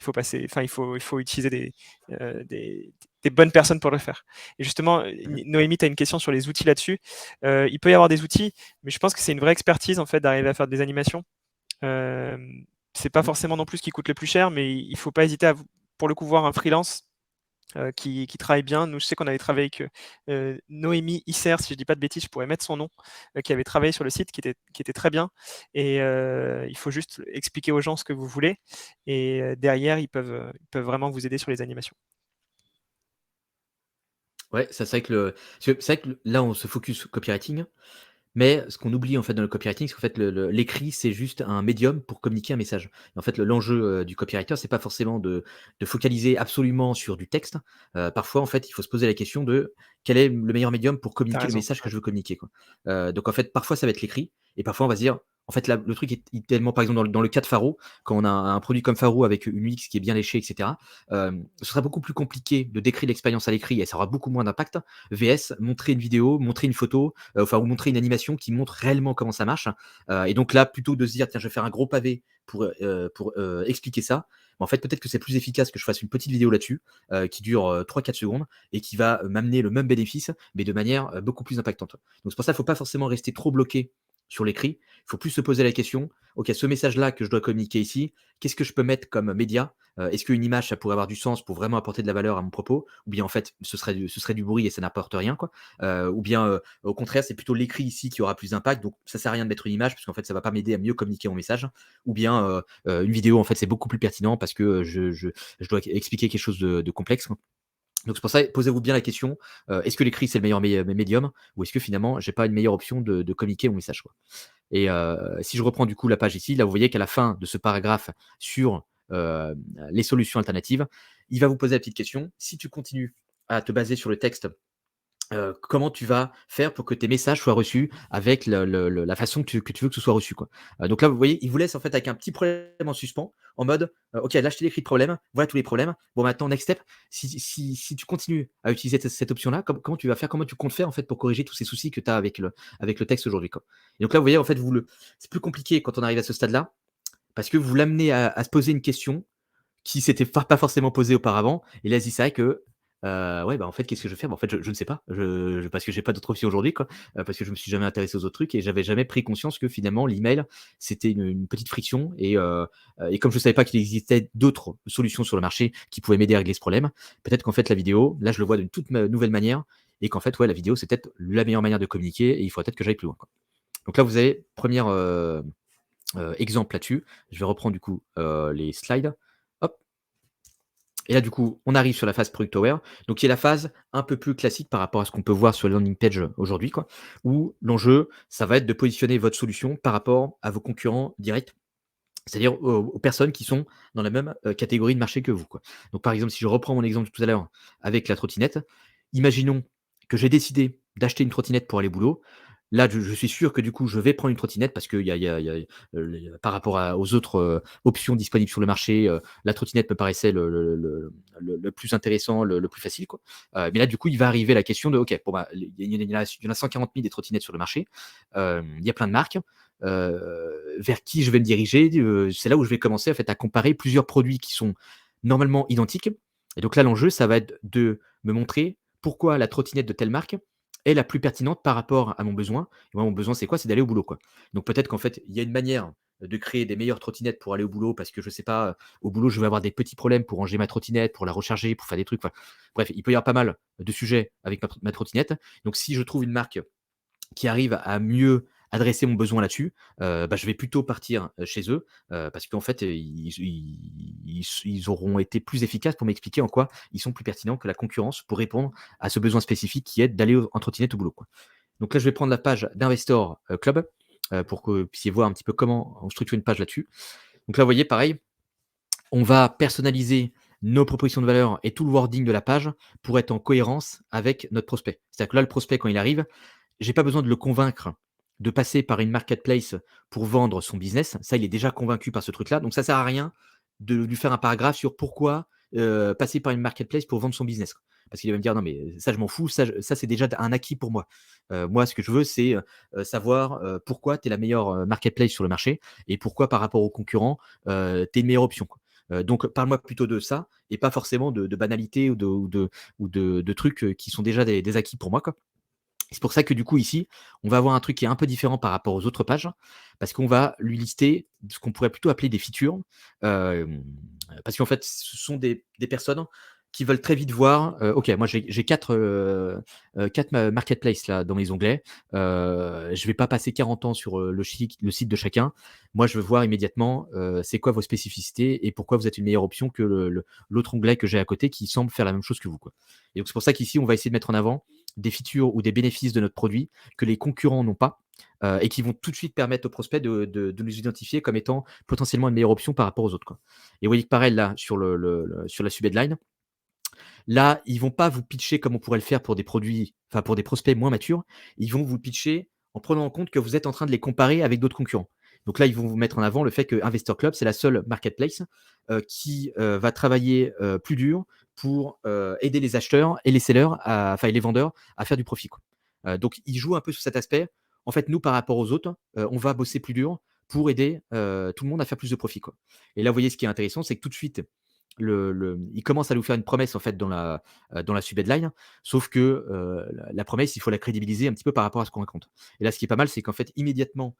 il faut utiliser des bonnes personnes pour le faire. Et justement, Mmh. Noémie, tu as une question sur les outils là-dessus. Il peut y avoir des outils, mais je pense que c'est une vraie expertise en fait d'arriver à faire des animations. C'est pas Mmh. forcément non plus ce qui coûte le plus cher, mais il faut pas hésiter à pour le coup voir un freelance qui travaille bien. Nous, je sais qu'on avait travaillé avec Noémie Isser, si je dis pas de bêtises, je pourrais mettre son nom, qui avait travaillé sur le site, qui était très bien. Et il faut juste expliquer aux gens ce que vous voulez. Et derrière, ils peuvent vraiment vous aider sur les animations. Ouais, ça c'est vrai que là, on se focus sur copywriting. Mais ce qu'on oublie en fait dans le copywriting, c'est qu'en fait l'écrit, c'est juste un médium pour communiquer un message. Et en fait, l'enjeu, du copywriter, c'est pas forcément de focaliser absolument sur du texte. Parfois, en fait, il faut se poser la question de: «Quel est le meilleur médium pour Tu as communiquer le raison. message que Ouais. je veux communiquer, quoi?» Donc en fait, parfois ça va être l'écrit et parfois on va se dire en fait là, le truc est tellement, par exemple dans le cas de Faro, quand on a un produit comme Faro avec une UX qui est bien léchée et cetera, ce sera beaucoup plus compliqué de décrire l'expérience à l'écrit et ça aura beaucoup moins d'impact, VS montrer une vidéo, montrer une photo, enfin ou montrer une animation qui montre réellement comment ça marche. Et donc là, plutôt que de se dire: «Tiens, je vais faire un gros pavé pour expliquer ça», en fait, peut-être que c'est plus efficace que je fasse une petite vidéo là-dessus, qui dure, 3-4 secondes et qui va, m'amener le même bénéfice, mais de manière, beaucoup plus impactante. Donc c'est pour ça, qu'il ne faut pas forcément rester trop bloqué sur l'écrit. Il faut plus se poser la question: «OK, ce message-là que je dois communiquer ici, qu'est-ce que je peux mettre comme média? Est-ce qu'une image, ça pourrait avoir du sens pour vraiment apporter de la valeur à mon propos? Ou bien en fait, ce serait du bruit et ça n'apporte rien, quoi?» Ou bien, au contraire, c'est plutôt l'écrit ici qui aura plus d'impact, donc ça sert à rien de mettre une image parce qu'en fait, ça va pas m'aider à mieux communiquer mon message. Ou bien, une vidéo, en fait, c'est beaucoup plus pertinent parce que, je dois expliquer quelque chose de complexe, quoi. Donc c'est pour ça, posez-vous bien la question, est-ce que l'écrit c'est le meilleur médium? Ou est-ce que finalement j'ai pas une meilleure option de communiquer mon message, quoi? Et si je reprends du coup la page ici, là vous voyez qu'à la fin de ce paragraphe sur, les solutions alternatives, il va vous poser la petite question. Si tu continues à te baser sur le texte, comment tu vas faire pour que tes messages soient reçus avec la façon que tu veux que ce soit reçu, quoi. Donc là, vous voyez, il vous laisse en fait avec un petit problème en suspens, en mode, «OK, là je t'ai décrit le problème, voilà tous les problèmes. Bon maintenant next step, si tu continues à utiliser cette option-là, comment tu vas faire? Comment tu comptes faire en fait pour corriger tous ces soucis que tu as avec le texte aujourd'hui, quoi?» Et donc là, vous voyez en fait, c'est plus compliqué quand on arrive à ce stade-là, parce que vous l'amenez à se poser une question qui s'était pas forcément posé auparavant. Et là, il se dit: «C'est vrai que, ouais, bah, en fait, qu'est-ce que je vais faire?» Bah, en fait, je ne sais pas. Parce que j'ai pas d'autre option aujourd'hui, quoi, parce que je me suis jamais intéressé aux autres trucs et j'avais jamais pris conscience que finalement l'email, c'était une petite friction et comme je savais pas qu'il existait d'autres solutions sur le marché qui pouvaient m'aider à régler ce problème, peut-être qu'en fait la vidéo, là, je le vois d'une toute nouvelle manière et qu'en fait, ouais, la vidéo, c'est peut-être la meilleure manière de communiquer et il faudrait peut-être que j'aille plus loin, quoi. Donc là, vous avez 1er, exemple là-dessus. Je vais reprendre du coup, les slides. Hop. Et là, du coup, on arrive sur la phase Product Aware, donc qui est la phase un peu plus classique par rapport à ce qu'on peut voir sur les landing page aujourd'hui, quoi. Où l'enjeu, ça va être de positionner votre solution par rapport à vos concurrents directs, c'est-à-dire aux personnes qui sont dans la même, catégorie de marché que vous, quoi. Donc par exemple, si je reprends mon exemple de tout à l'heure avec la trottinette, imaginons que j'ai décidé d'acheter une trottinette pour aller au boulot. là, je suis sûr que du coup, je vais prendre une trottinette parce qu'il par rapport aux autres options disponibles sur le marché, la trottinette me paraissait le plus intéressant, le plus facile, quoi. Mais là, du coup, il va arriver la question de, ok, bon, bah, il y en a 140 000 des trottinettes sur le marché. Il y a plein de marques. Vers qui je vais me diriger? C'est là où je vais commencer en fait, à comparer plusieurs produits qui sont normalement identiques. Et donc là, l'enjeu, ça va être de me montrer pourquoi la trottinette de telle marque est la plus pertinente par rapport à mon besoin. Et moi, mon besoin, c'est quoi? C'est d'aller au boulot, quoi. Donc peut-être qu'en fait, il y a une manière de créer des meilleures trottinettes pour aller au boulot parce que je sais pas, au boulot, je vais avoir des petits problèmes pour ranger ma trottinette, pour la recharger, pour faire des trucs. Enfin, bref, il peut y avoir pas mal de sujets avec ma trottinette. Donc si je trouve une marque qui arrivent à mieux adresser mon besoin là-dessus, bah, je vais plutôt partir, chez eux, parce qu'en fait, ils auront été plus efficaces pour m'expliquer en quoi ils sont plus pertinents que la concurrence pour répondre à ce besoin spécifique qui est d'aller en trottinette au boulot, quoi. Donc là, je vais prendre la page d'Investor, Club, pour que vous puissiez voir un petit peu comment on structure une page là-dessus. Donc là, vous voyez pareil, on va personnaliser nos propositions de valeur et tout le wording de la page pour être en cohérence avec notre prospect. C'est-à-dire que là, le prospect, quand il arrive, j'ai pas besoin de le convaincre de passer par une marketplace pour vendre son business. Ça, il est déjà convaincu par ce truc-là. Donc ça sert à rien de lui faire un paragraphe sur pourquoi, passer par une marketplace pour vendre son business. Parce qu'il va me dire: «Non mais ça je m'en fous, ça c'est déjà un acquis pour moi. Moi ce que je veux c'est, savoir, pourquoi tu es la meilleure, marketplace sur le marché et pourquoi par rapport aux concurrents, tu es une meilleure option, quoi. Donc parle-moi plutôt de ça et pas forcément de banalités ou de trucs, qui sont déjà des acquis pour moi, quoi. C'est pour ça que du coup ici, on va avoir un truc qui est un peu différent par rapport aux autres pages, parce qu'on va lui lister ce qu'on pourrait plutôt appeler des features. Hem, Parce qu'en fait, ce sont des personnes qui veulent très vite voir, OK, moi j'ai 4, 4 marketplaces là dans mes onglets. Je vais pas passer 40 ans sur, le site de chacun. Moi, je veux voir immédiatement, c'est quoi vos spécificités et pourquoi vous êtes une meilleure option que l'autre onglet que j'ai à côté qui semble faire la même chose que vous, quoi. Et donc c'est pour ça qu'ici, on va essayer de mettre en avant des features ou des bénéfices de notre produit que les concurrents n'ont pas, et qui vont tout de suite permettre aux prospects de nous identifier comme étant potentiellement une meilleure option par rapport aux autres, quoi. Et vous voyez que pareil là sur sur la sub-headline, là, ils vont pas vous pitcher comme on pourrait le faire pour des produits, enfin pour des prospects moins matures. Ils vont vous pitcher en prenant en compte que vous êtes en train de les comparer avec d'autres concurrents. Donc là, ils vont vous mettre en avant le fait que Investor Club, c'est la seule marketplace, qui, va travailler, plus dur pour, aider les acheteurs et les sellers et les vendeurs à faire du profit, quoi. Donc ils jouent un peu sur cet aspect. En fait, nous, par rapport aux autres, on va bosser plus dur pour aider, tout le monde à faire plus de profit, quoi. Et là, vous voyez, ce qui est intéressant, c'est que tout de suite, il commence à nous faire une promesse en fait dans la sub-headline, sauf que, la promesse, il faut la crédibiliser un petit peu par rapport à ce qu'on raconte. Et là, ce qui est pas mal, c'est qu'en fait, immédiatement,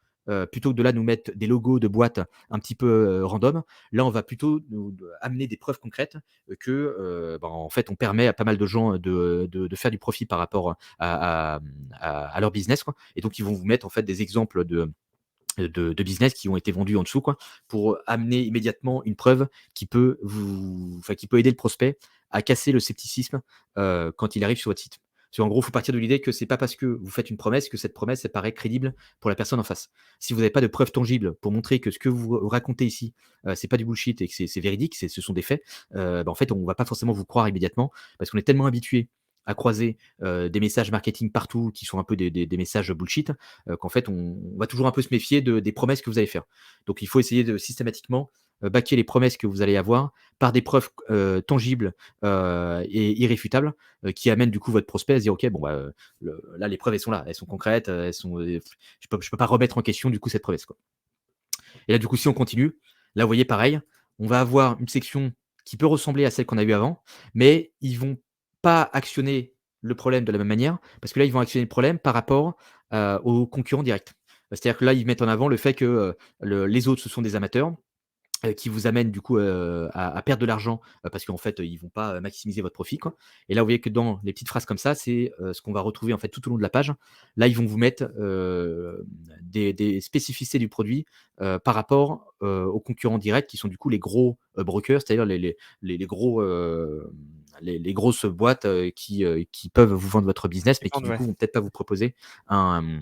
plutôt que de là nous mettre des logos de boîtes un petit peu, random, là, on va plutôt amener des preuves concrètes, que, en fait, on permet à pas mal de gens de faire du profit par rapport à leur business, quoi. Et donc ils vont vous mettre en fait des exemples de business qui ont été vendus en dessous, quoi, pour amener immédiatement une preuve qui peut aider le prospect à casser le scepticisme, quand il arrive sur votre site. Parce qu'en gros, il faut partir de l'idée que c'est pas parce que vous faites une promesse que cette promesse, elle paraît crédible pour la personne en face. Si vous n'avez pas de preuves tangibles pour montrer que ce que vous racontez ici, c'est pas du bullshit et que c'est véridique, ce sont des faits, en fait, on va pas forcément vous croire immédiatement parce qu'on est tellement habitué à croiser, des messages marketing partout qui sont un peu des messages bullshit, qu'en fait, on va toujours un peu se méfier des promesses que vous allez faire. Donc il faut essayer de systématiquement, baquer les promesses que vous allez avoir par des preuves, tangibles, et irréfutables, qui amènent du coup votre prospect à se dire: «OK, bon, bah, là, les preuves, elles sont là, elles sont concrètes, elles sont, je peux pas remettre en question du coup cette promesse, quoi». Et là, du coup, si on continue, là, vous voyez pareil, on va avoir une section qui peut ressembler à celle qu'on a eue avant, mais ils vont pas actionner le problème de la même manière, parce que là, ils vont actionner le problème par rapport, aux concurrents directs. C'est-à-dire que là, ils mettent en avant le fait que, les autres, ce sont des amateurs, qui vous amène du coup, à perdre de l'argent, parce qu'en fait, ils vont pas, maximiser votre profit, quoi. Et là, vous voyez que dans les petites phrases comme ça, c'est, ce qu'on va retrouver en fait tout au long de la page. Là, ils vont vous mettre, des spécificités du produit, par rapport, aux concurrents directs qui sont du coup les gros, brokers, c'est-à-dire les gros, les grosses boîtes, qui peuvent vous vendre votre business, mais qui Vendre, du ouais. coup vont peut-être pas vous proposer un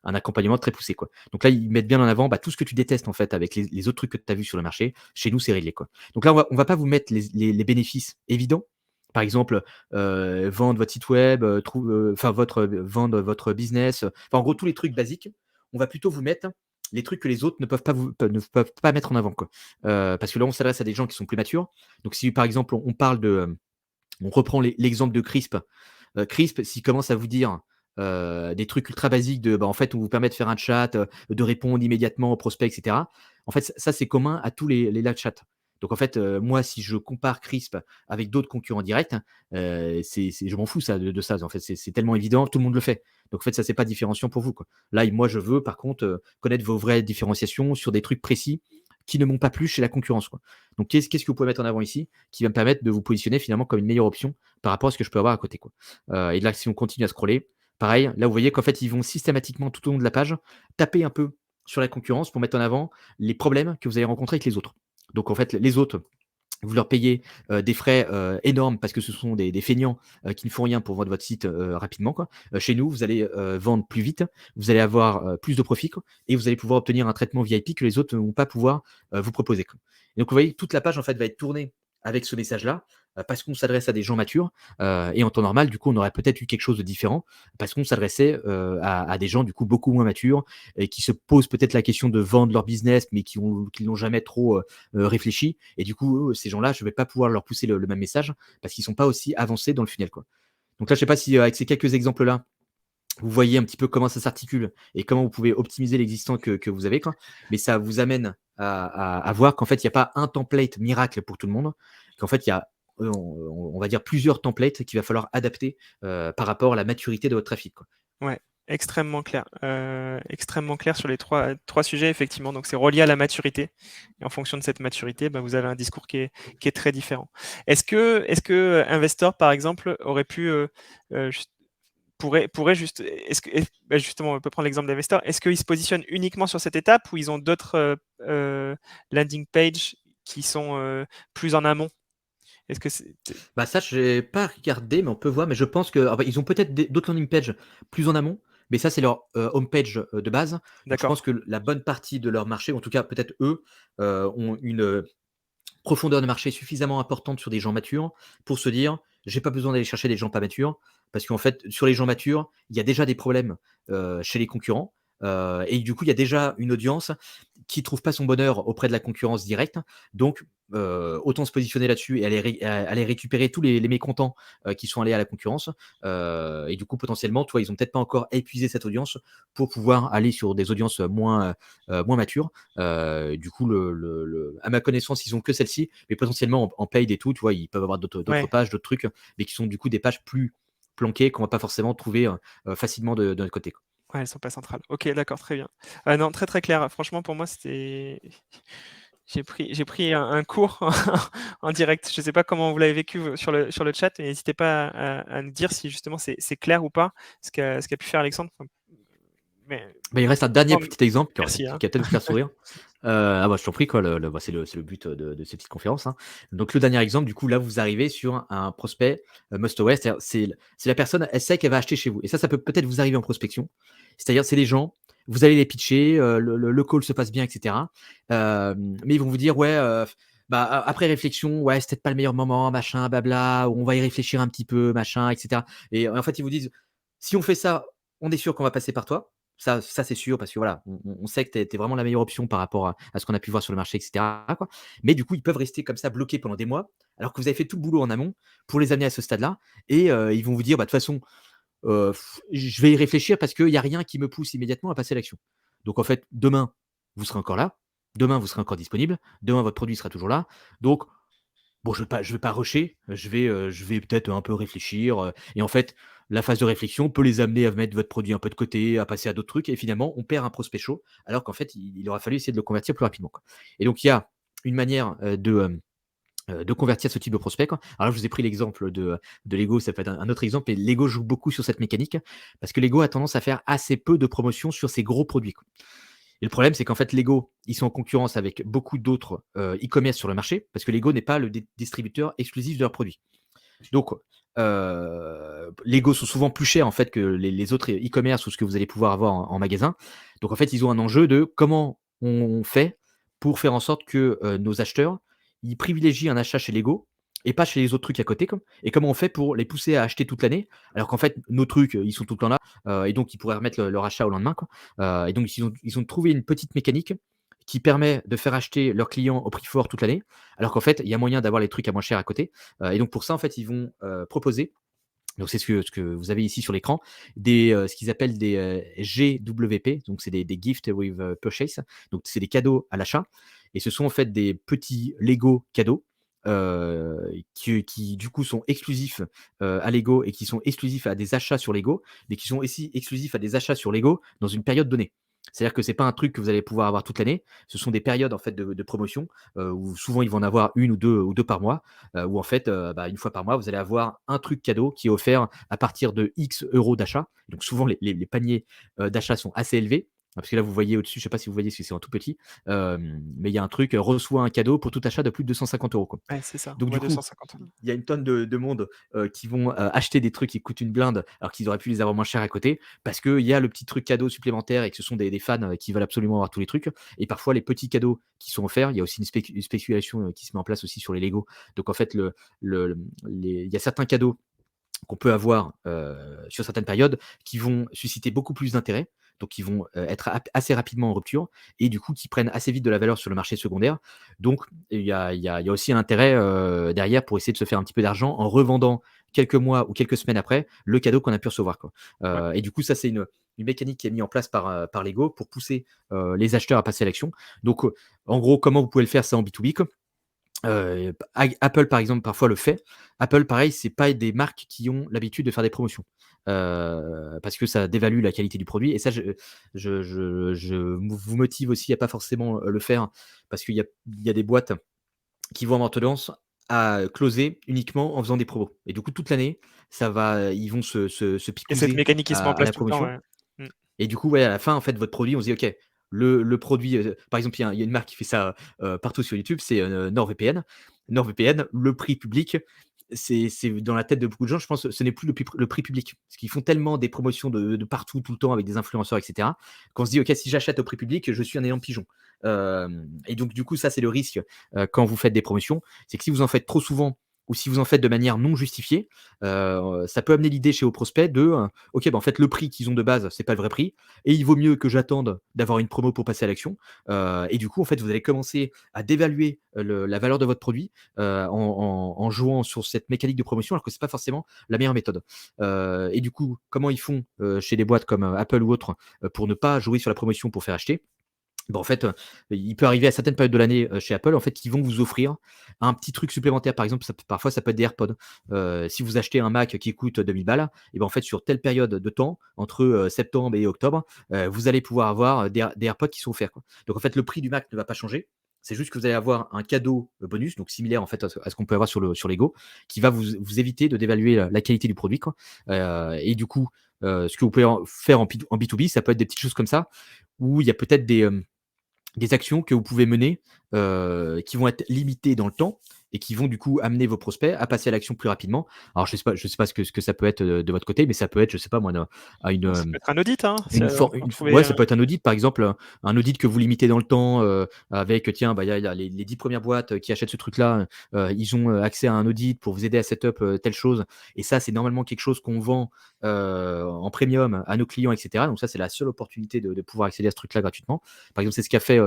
accompagnement très poussé, quoi. Donc là, ils mettent bien en avant, bah, tout ce que tu détestes en fait avec les autres trucs que tu as vus sur le marché, chez nous, c'est réglé, quoi. Donc là, on va pas vous mettre les bénéfices évidents, Par exemple, vendre votre site web, vendre votre business, enfin, en gros, tous les trucs basiques, on va plutôt vous mettre les trucs que les autres ne peuvent pas mettre en avant, quoi. Parce que là, on s'adresse à des gens qui sont plus matures. Donc si, par exemple, on parle de, on reprend l'exemple de Crisp. Crisp, s'il commence à vous dire des trucs ultra basiques de, bah, en fait, on vous permet de faire un chat, de répondre immédiatement aux prospects, et cetera. En fait, ça, c'est commun à tous les live chats. Donc en fait, moi, si je compare Crisp avec d'autres concurrents directs, je m'en fous ça de ça. En fait, c'est tellement évident, tout le monde le fait. Donc en fait, ça, c'est pas différenciant pour vous, quoi. Là, moi, je veux par contre connaître vos vraies différenciations sur des trucs précis qui ne m'ont pas plu chez la concurrence, quoi. Donc qu'est-ce que vous pouvez mettre en avant ici qui va me permettre de vous positionner finalement comme une meilleure option par rapport à ce que je peux avoir à côté, quoi. Et là, si on continue à scroller, pareil, là, vous voyez qu'en fait, ils vont systématiquement tout au long de la page taper un peu sur la concurrence pour mettre en avant les problèmes que vous avez rencontrés avec les autres. Donc en fait, les autres, vous leur payez des frais énormes parce que ce sont des feignants qui ne font rien pour vendre votre site rapidement, quoi. Chez nous, vous allez vendre plus vite, vous allez avoir plus de profit, quoi, et vous allez pouvoir obtenir un traitement VIP que les autres ne vont pas pouvoir vous proposer, quoi. Et donc, vous voyez, toute la page en fait va être tournée avec ce message-là parce qu'on s'adresse à des gens matures et en temps normal, du coup, on aurait peut-être eu quelque chose de différent parce qu'on s'adressait à des gens du coup beaucoup moins matures et qui se posent peut-être la question de vendre leur business mais qui l'ont jamais trop réfléchi. Et du coup, ces gens-là, je ne vais pas pouvoir leur pousser le même message parce qu'ils ne sont pas aussi avancés dans le funnel, quoi. Donc là, je ne sais pas si avec ces quelques exemples-là, vous voyez un petit peu comment ça s'articule et comment vous pouvez optimiser l'existant que vous avez, quoi. Mais ça vous amène à voir qu'en fait, il n'y a pas un template miracle pour tout le monde, qu'en fait, il y a, on va dire, plusieurs templates qu'il va falloir adapter par rapport à la maturité de votre trafic, quoi. Ouais, extrêmement clair sur les trois sujets, effectivement. Donc, c'est relié à la maturité. Et en fonction de cette maturité, bah, vous avez un discours qui est très différent. Est-ce que Investor, par exemple, aurait pu pourrait juste, bah, justement, on peut prendre l'exemple d'Investor, est-ce qu'ils se positionnent uniquement sur cette étape ou ils ont d'autres landing pages qui sont plus en amont? Est-ce que c'est. Bah ça, je n'ai pas regardé, mais on peut voir. Mais je pense que ils ont peut-être d'autres landing pages plus en amont, mais ça, c'est leur home page de base. Donc je D'accord. pense que la bonne partie de leur marché, en tout cas peut-être eux, ont une profondeur de marché suffisamment importante sur des gens matures pour se dire: «J'ai pas besoin d'aller chercher des gens pas matures». Parce qu'en fait, sur les gens matures, il y a déjà des problèmes, chez les concurrents, et du coup, il y a déjà une audience qui trouve pas son bonheur auprès de la concurrence directe. Donc, autant se positionner là-dessus et aller récupérer tous les mécontents, qui sont allés à la concurrence, et du coup, potentiellement, tu vois, ils ont peut-être pas encore épuisé cette audience pour pouvoir aller sur des audiences, moins matures. Du coup, à ma connaissance, ils ont que celle-ci, mais potentiellement en paid et tout, tu vois, ils peuvent avoir d'autres Ouais. pages, d'autres trucs, mais qui sont du coup des pages plus planquées qu'on va pas forcément trouver facilement de notre côté, quoi. Ouais, elles sont pas centrales. OK, d'accord, très bien. Non, très, très clair. Franchement, pour moi, c'était j'ai pris un cours en direct. Je ne sais pas comment vous l'avez vécu sur le chat, mais n'hésitez pas à nous dire si justement c'est clair ou pas ce qu'a pu faire Alexandre. Enfin, mais Bah, il reste un dernier franchement, petit exemple merci, hein. qui va peut-être vous faire sourire. Ah bah, je t'en prie, quoi, bah, c'est le but de ces petites conférences, hein. Donc le dernier exemple, du coup, là, vous arrivez sur un prospect must aware, c'est-à-dire c'est la personne, elle sait qu'elle va acheter chez vous. Et ça peut peut-être vous arriver en prospection. C'est-à-dire, c'est des gens, vous allez les pitcher, le call se passe bien, et cetera. Mais ils vont vous dire: «Ouais, bah, après réflexion, ouais, c'est peut-être pas le meilleur moment, machin, blabla, ou on va y réfléchir un petit peu, machin, et cetera». Et en fait, ils vous disent: «Si on fait ça, on est sûr qu'on va passer par toi». Ça c'est sûr parce que voilà, on sait que tu es vraiment la meilleure option par rapport à ce qu'on a pu voir sur le marché, et cetera, quoi. Mais du coup, ils peuvent rester comme ça bloqués pendant des mois, alors que vous avez fait tout le boulot en amont pour les amener à ce stade-là. Et ils vont vous dire: «Bah, de toute façon, je vais y réfléchir parce qu'il y a rien qui me pousse immédiatement à passer à l'action». Donc en fait, demain, vous serez encore là, demain, vous serez encore disponible, demain, votre produit sera toujours là. Donc bon, je vais pas rusher, je vais peut-être un peu réfléchir, et en fait, la phase de réflexion peut les amener à mettre votre produit un peu de côté, à passer à d'autres trucs, et finalement, on perd un prospect chaud, alors qu'en fait, il aura fallu essayer de le convertir plus rapidement, quoi. Et donc il y a une manière, de convertir ce type de prospect, quoi. Alors là, je vous ai pris l'exemple de Lego, ça peut être un autre exemple, et Lego joue beaucoup sur cette mécanique, parce que Lego a tendance à faire assez peu de promotions sur ses gros produits, quoi. Et le problème, c'est qu'en fait, Lego, ils sont en concurrence avec beaucoup d'autres e-commerce sur le marché, parce que Lego n'est pas le distributeur exclusif de leurs produits. Donc, Lego sont souvent plus chers en fait que les autres e-commerce ou ce que vous allez pouvoir avoir en magasin. Donc, en fait, ils ont un enjeu de comment on fait pour faire en sorte que nos acheteurs ils privilégient un achat chez Lego et pas chez les autres trucs à côté, quoi. Et comment on fait pour les pousser à acheter toute l'année, alors qu'en fait, nos trucs, ils sont tout le temps là, et donc ils pourraient remettre leur achat au lendemain, quoi. Et donc ils ont trouvé une petite mécanique qui permet de faire acheter leurs clients au prix fort toute l'année, alors qu'en fait, il y a moyen d'avoir les trucs à moins cher à côté. Et donc pour ça, en fait, ils vont proposer, donc c'est ce que vous avez ici sur l'écran, ce qu'ils appellent des GWP, donc c'est des Gift with Purchase, donc c'est des cadeaux à l'achat, et ce sont en fait des petits Lego cadeaux qui du coup sont exclusifs à Lego et qui sont exclusifs à des achats sur Lego, mais qui sont aussi exclusifs à des achats sur Lego dans une période donnée. C'est-à-dire que c'est pas un truc que vous allez pouvoir avoir toute l'année, ce sont des périodes en fait de promotion où souvent ils vont en avoir une ou deux par mois, où en fait, une fois par mois, vous allez avoir un truc cadeau qui est offert à partir de X euros d'achat. Donc souvent, les paniers d'achat sont assez élevés. Parce que là, vous voyez au-dessus, je ne sais pas si vous voyez, parce que c'est en tout petit, mais il y a un truc, reçoit un cadeau pour tout achat de plus de 250 euros, quoi. Ouais, c'est ça, Donc on du voit coup, 250. il y a une tonne de monde qui vont acheter des trucs qui coûtent une blinde, alors qu'ils auraient pu les avoir moins cher à côté, parce qu'il y a le petit truc cadeau supplémentaire et que ce sont des fans qui veulent absolument avoir tous les trucs. Et parfois, les petits cadeaux qui sont offerts, il y a aussi une spéculation qui se met en place aussi sur les Lego. Donc en fait, il y a certains cadeaux qu'on peut avoir sur certaines périodes qui vont susciter beaucoup plus d'intérêt, donc qui vont être assez rapidement en rupture et du coup qui prennent assez vite de la valeur sur le marché secondaire. Donc il y a aussi un intérêt derrière pour essayer de se faire un petit peu d'argent en revendant quelques mois ou quelques semaines après le cadeau qu'on a pu recevoir, quoi. Ouais. Et du coup, ça, c'est une mécanique qui est mise en place par Lego pour pousser les acheteurs à passer à l'action. Donc, en gros, comment vous pouvez le faire ça en B2B, quoi. Apple, par exemple, parfois le fait. Apple, pareil, c'est pas des marques qui ont l'habitude de faire des promotions, parce que ça dévalue la qualité du produit et ça, je vous motive aussi à pas forcément le faire parce qu'il y a des boîtes qui vont avoir tendance à closer uniquement en faisant des promos et du coup, toute l'année, ils vont se Et cette picouzer mécanique qui se met en à place la tout le temps, promotion ouais. Mmh. et du coup, ouais, à la fin, en fait, votre produit, on se dit: «OK, le produit», par exemple, il y a une marque qui fait ça, partout sur YouTube, c'est, NordVPN. NordVPN, le prix public, c'est dans la tête de beaucoup de gens, je pense, ce n'est plus le prix public. Parce qu'ils font tellement des promotions de partout, tout le temps, avec des influenceurs et cetera, qu'on se dit: «OK, si j'achète au prix public, je suis un énorme pigeon». Et donc du coup, ça, c'est le risque, quand vous faites des promotions. C'est que si vous en faites trop souvent ou si vous en faites de manière non justifiée, ça peut amener l'idée chez vos prospects de, OK, bah, en fait, le prix qu'ils ont de base, c'est pas le vrai prix et il vaut mieux que j'attende d'avoir une promo pour passer à l'action. Et du coup, en fait, vous allez commencer à dévaluer la valeur de votre produit en jouant sur cette mécanique de promotion, alors que c'est pas forcément la meilleure méthode. Et du coup, comment ils font chez des boîtes comme Apple ou autres pour ne pas jouer sur la promotion pour faire acheter? Bah, en fait, il peut arriver à certaines périodes de l'année, chez Apple, en fait, qu'ils vont vous offrir un petit truc supplémentaire. Par exemple, parfois, ça peut être des AirPods. Si vous achetez un Mac qui coûte 2 000 balles et ben, en fait, sur telle période de temps, entre, septembre et octobre, vous allez pouvoir avoir des AirPods qui sont offerts, quoi. Donc en fait, le prix du Mac ne va pas changer. C'est juste que vous allez avoir un cadeau, bonus, donc similaire, en fait, à ce qu'on peut avoir sur Lego, qui va vous éviter de dévaluer la qualité du produit, quoi. Et du coup, ce que vous pouvez faire en B2B, ça peut être des petites choses comme ça, où il y a peut-être des actions que vous pouvez mener, qui vont être limitées dans le temps et qui vont du coup amener vos prospects à passer à l'action plus rapidement. Alors je sais pas ce que ça peut être, de votre côté, mais ça peut être, je sais pas moi, à une, Bah, ça peut être un audit, hein, une on for peut une retrouver, ouais, ça peut être un audit, par exemple, un audit que vous limitez dans le temps, avec tiens, bah, il y a les 10 premières boîtes qui achètent ce truc-là, ils ont, accès à un audit pour vous aider à set up, telle chose et ça, c'est normalement quelque chose qu'on vend, en premium à nos clients et cetera. Donc ça, c'est la seule opportunité de pouvoir accéder à ce truc-là gratuitement. Par exemple, c'est ce qu'a fait,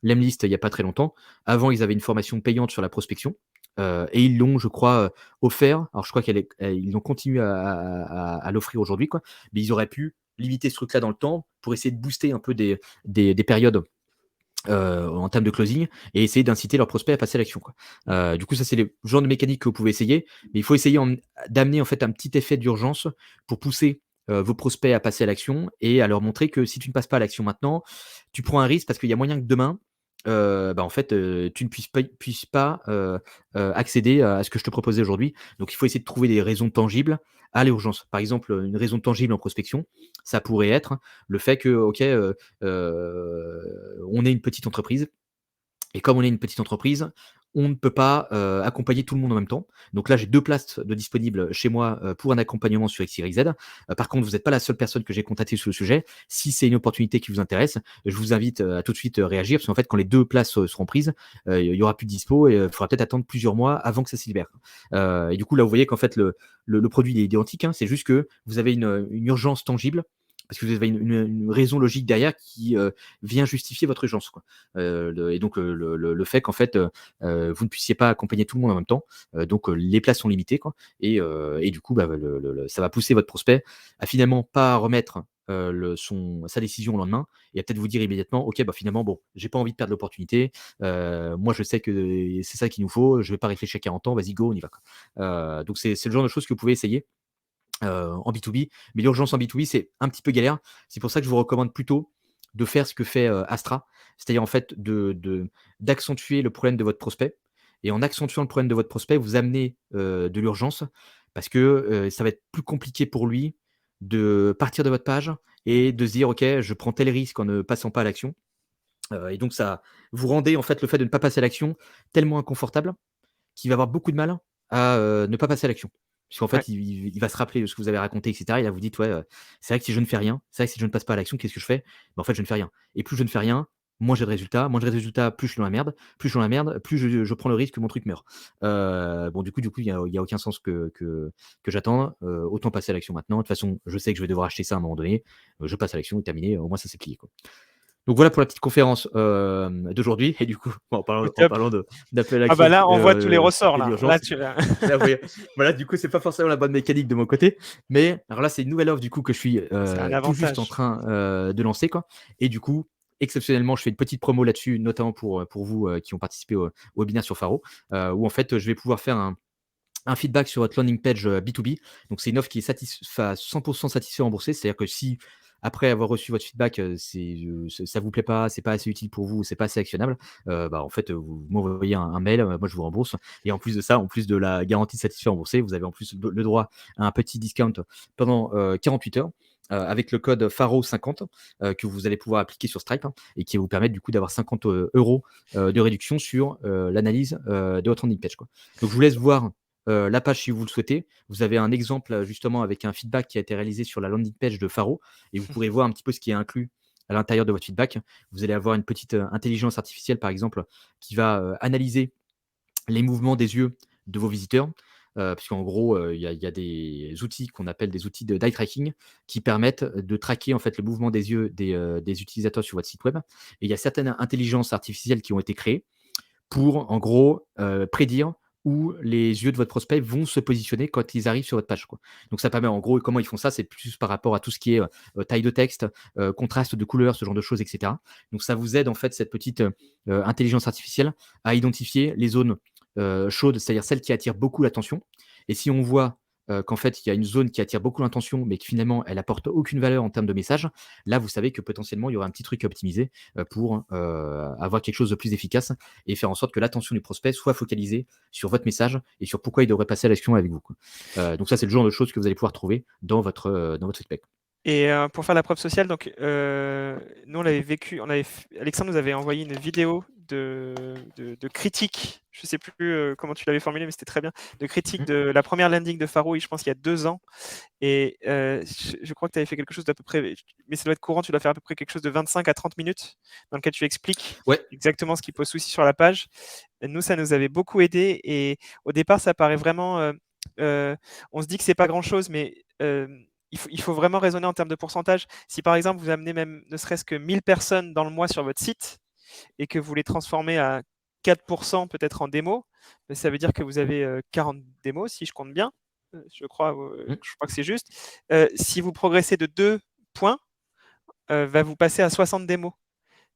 Lemlist il y a pas très longtemps. Avant, ils avaient une formation payante sur la prospection, et ils l'ont, je crois, offert. Alors je crois ils ont continué à l'offrir aujourd'hui, quoi, mais ils auraient pu limiter ce truc-là dans le temps pour essayer de booster un peu des périodes en termes de closing et essayer d'inciter leurs prospects à passer à l'action, quoi. Du coup, ça, c'est le genre de mécanique que vous pouvez essayer, mais il faut essayer d'amener en fait un petit effet d'urgence pour pousser vos prospects à passer à l'action et à leur montrer que si tu ne passes pas à l'action maintenant, tu prends un risque parce qu'il y a moyen que demain, en fait, tu ne puisses pas accéder à ce que je te proposais aujourd'hui. Donc il faut essayer de trouver des raisons tangibles à l'urgence. Par exemple, une raison tangible en prospection, ça pourrait être le fait que, OK, on est une petite entreprise et comme on est une petite entreprise, on ne peut pas accompagner tout le monde en même temps. Donc là, j'ai 2 places de disponibles chez moi pour un accompagnement sur XYZ. Par contre, vous n'êtes pas la seule personne que j'ai contactée sur le sujet. Si c'est une opportunité qui vous intéresse, je vous invite à tout de suite réagir, parce qu'en fait, quand les 2 places seront prises, il y aura plus de dispo et il faudra peut-être attendre plusieurs mois avant que ça se libère. Et du coup, là, vous voyez qu'en fait, le produit il est identique, hein. C'est juste que vous avez une urgence tangible, parce que vous avez une raison logique derrière qui vient justifier votre urgence, quoi. Et donc, le fait qu'en fait, vous ne puissiez pas accompagner tout le monde en même temps, donc les places sont limitées, quoi. Et du coup, bah, ça va pousser votre prospect à finalement pas remettre sa décision au lendemain et à peut-être vous dire immédiatement, ok, bah finalement, bon, j'ai pas envie de perdre l'opportunité. Moi, je sais que c'est ça qu'il nous faut. Je vais pas réfléchir 40 ans. Vas-y, go, on y va, quoi. Donc c'est le genre de choses que vous pouvez essayer en B2B. Mais l'urgence en B2B, c'est un petit peu galère. C'est pour ça que je vous recommande plutôt de faire ce que fait Astra, c'est-à-dire en fait d'accentuer le problème de votre prospect. Et en accentuant le problème de votre prospect, vous amenez de l'urgence, parce que ça va être plus compliqué pour lui de partir de votre page et de se dire, ok, je prends tel risque en ne passant pas à l'action. Et donc ça, vous rendez en fait le fait de ne pas passer à l'action tellement inconfortable qu'il va avoir beaucoup de mal à ne pas passer à l'action. Puisqu'en Ouais. fait, il va se rappeler de ce que vous avez raconté, et cetera. Et là, vous dites, ouais, c'est vrai que si je ne fais rien, c'est vrai que si je ne passe pas à l'action, qu'est-ce que je fais? En fait, je ne fais rien. Et plus je ne fais rien, moins j'ai de résultats. Moins j'ai de résultats, plus je suis dans la merde. Plus je suis dans la merde, plus je prends le risque que mon truc meure. Bon, du coup, il y a aucun sens que j'attende. Autant passer à l'action maintenant. De toute façon, je sais que je vais devoir acheter ça à un moment donné. Je passe à l'action et terminé. Au moins, ça c'est plié, quoi. Donc voilà pour la petite conférence d'aujourd'hui. Et du coup, en Au parlant, en top. parlant d'appel à Ah bah l'action là, on voit tous les ressorts et là. Là, d'urgence, tu l'as. là, vous voyez, voilà, du coup, c'est pas forcément la bonne mécanique de mon côté. Mais alors là, c'est une nouvelle offre du coup que je suis C'est un tout juste en avantage. train de lancer, quoi. Et du coup, exceptionnellement, je fais une petite promo là-dessus, notamment pour vous qui ont participé au webinaire sur Faro, où en fait, je vais pouvoir faire un feedback sur votre landing page B2B. Donc, c'est une offre qui est 100% satisfait remboursé. C'est-à-dire que si, après avoir reçu votre feedback, ça vous plaît pas, c'est pas assez utile pour vous, c'est pas assez actionnable, bah, en fait, vous m'envoyez un mail, moi je vous rembourse. Et en plus de ça, en plus de la garantie de satisfait remboursé, vous avez en plus le droit à un petit discount pendant 48 heures. Avec le code FARO50 que vous allez pouvoir appliquer sur Stripe, hein, et qui va vous permettre du coup d'avoir 50 euros de réduction sur l'analyse de votre landing page, quoi. Donc je vous laisse voir la page si vous le souhaitez. Vous avez un exemple justement avec un feedback qui a été réalisé sur la landing page de Faro, et vous pourrez voir un petit peu ce qui est inclus à l'intérieur de votre feedback. Vous allez avoir une petite intelligence artificielle, par exemple, qui va analyser les mouvements des yeux de vos visiteurs. Puisqu'en gros, il y a des outils qu'on appelle des outils d'eye tracking qui permettent de traquer en fait le mouvement des yeux des utilisateurs sur votre site web. Et il y a certaines intelligences artificielles qui ont été créées pour, en gros, prédire où les yeux de votre prospect vont se positionner quand ils arrivent sur votre page, quoi. Donc ça permet, en gros, comment ils font ça, c'est plus par rapport à tout ce qui est taille de texte, contraste de couleurs, ce genre de choses, et cetera. Donc ça vous aide, en fait, cette petite intelligence artificielle à identifier les zones chaudes, c'est-à-dire celles qui attirent beaucoup l'attention. Et si on voit qu'en fait, il y a une zone qui attire beaucoup l'attention, mais que finalement, elle apporte aucune valeur en termes de message, là, vous savez que potentiellement, il y aura un petit truc à optimiser pour avoir quelque chose de plus efficace et faire en sorte que l'attention du prospect soit focalisée sur votre message et sur pourquoi il devrait passer à l'action avec vous, quoi. Donc ça, c'est le genre de choses que vous allez pouvoir trouver dans votre feedback. Et pour faire la preuve sociale, donc nous on l'avait vécu, Alexandre nous avait envoyé une vidéo de critique, je ne sais plus comment tu l'avais formulé, mais c'était très bien, de critique de la première landing de Faro, je pense il y a 2 ans. Et je crois que tu avais fait quelque chose d'à peu près, mais ça doit être courant, tu dois faire à peu près quelque chose de 25 à 30 minutes dans lequel tu expliques Ouais. exactement ce qui pose souci sur la page. Et nous, ça nous avait beaucoup aidé. Et au départ, ça paraît vraiment. On se dit que c'est pas grand-chose, mais il faut vraiment raisonner en termes de pourcentage. Si par exemple, vous amenez même ne serait-ce que 1000 personnes dans le mois sur votre site et que vous les transformez à 4% peut-être en démo, ça veut dire que vous avez 40 démos, si je compte bien. Je crois que c'est juste. Si vous progressez de 2 points, va vous passer à 60 démos.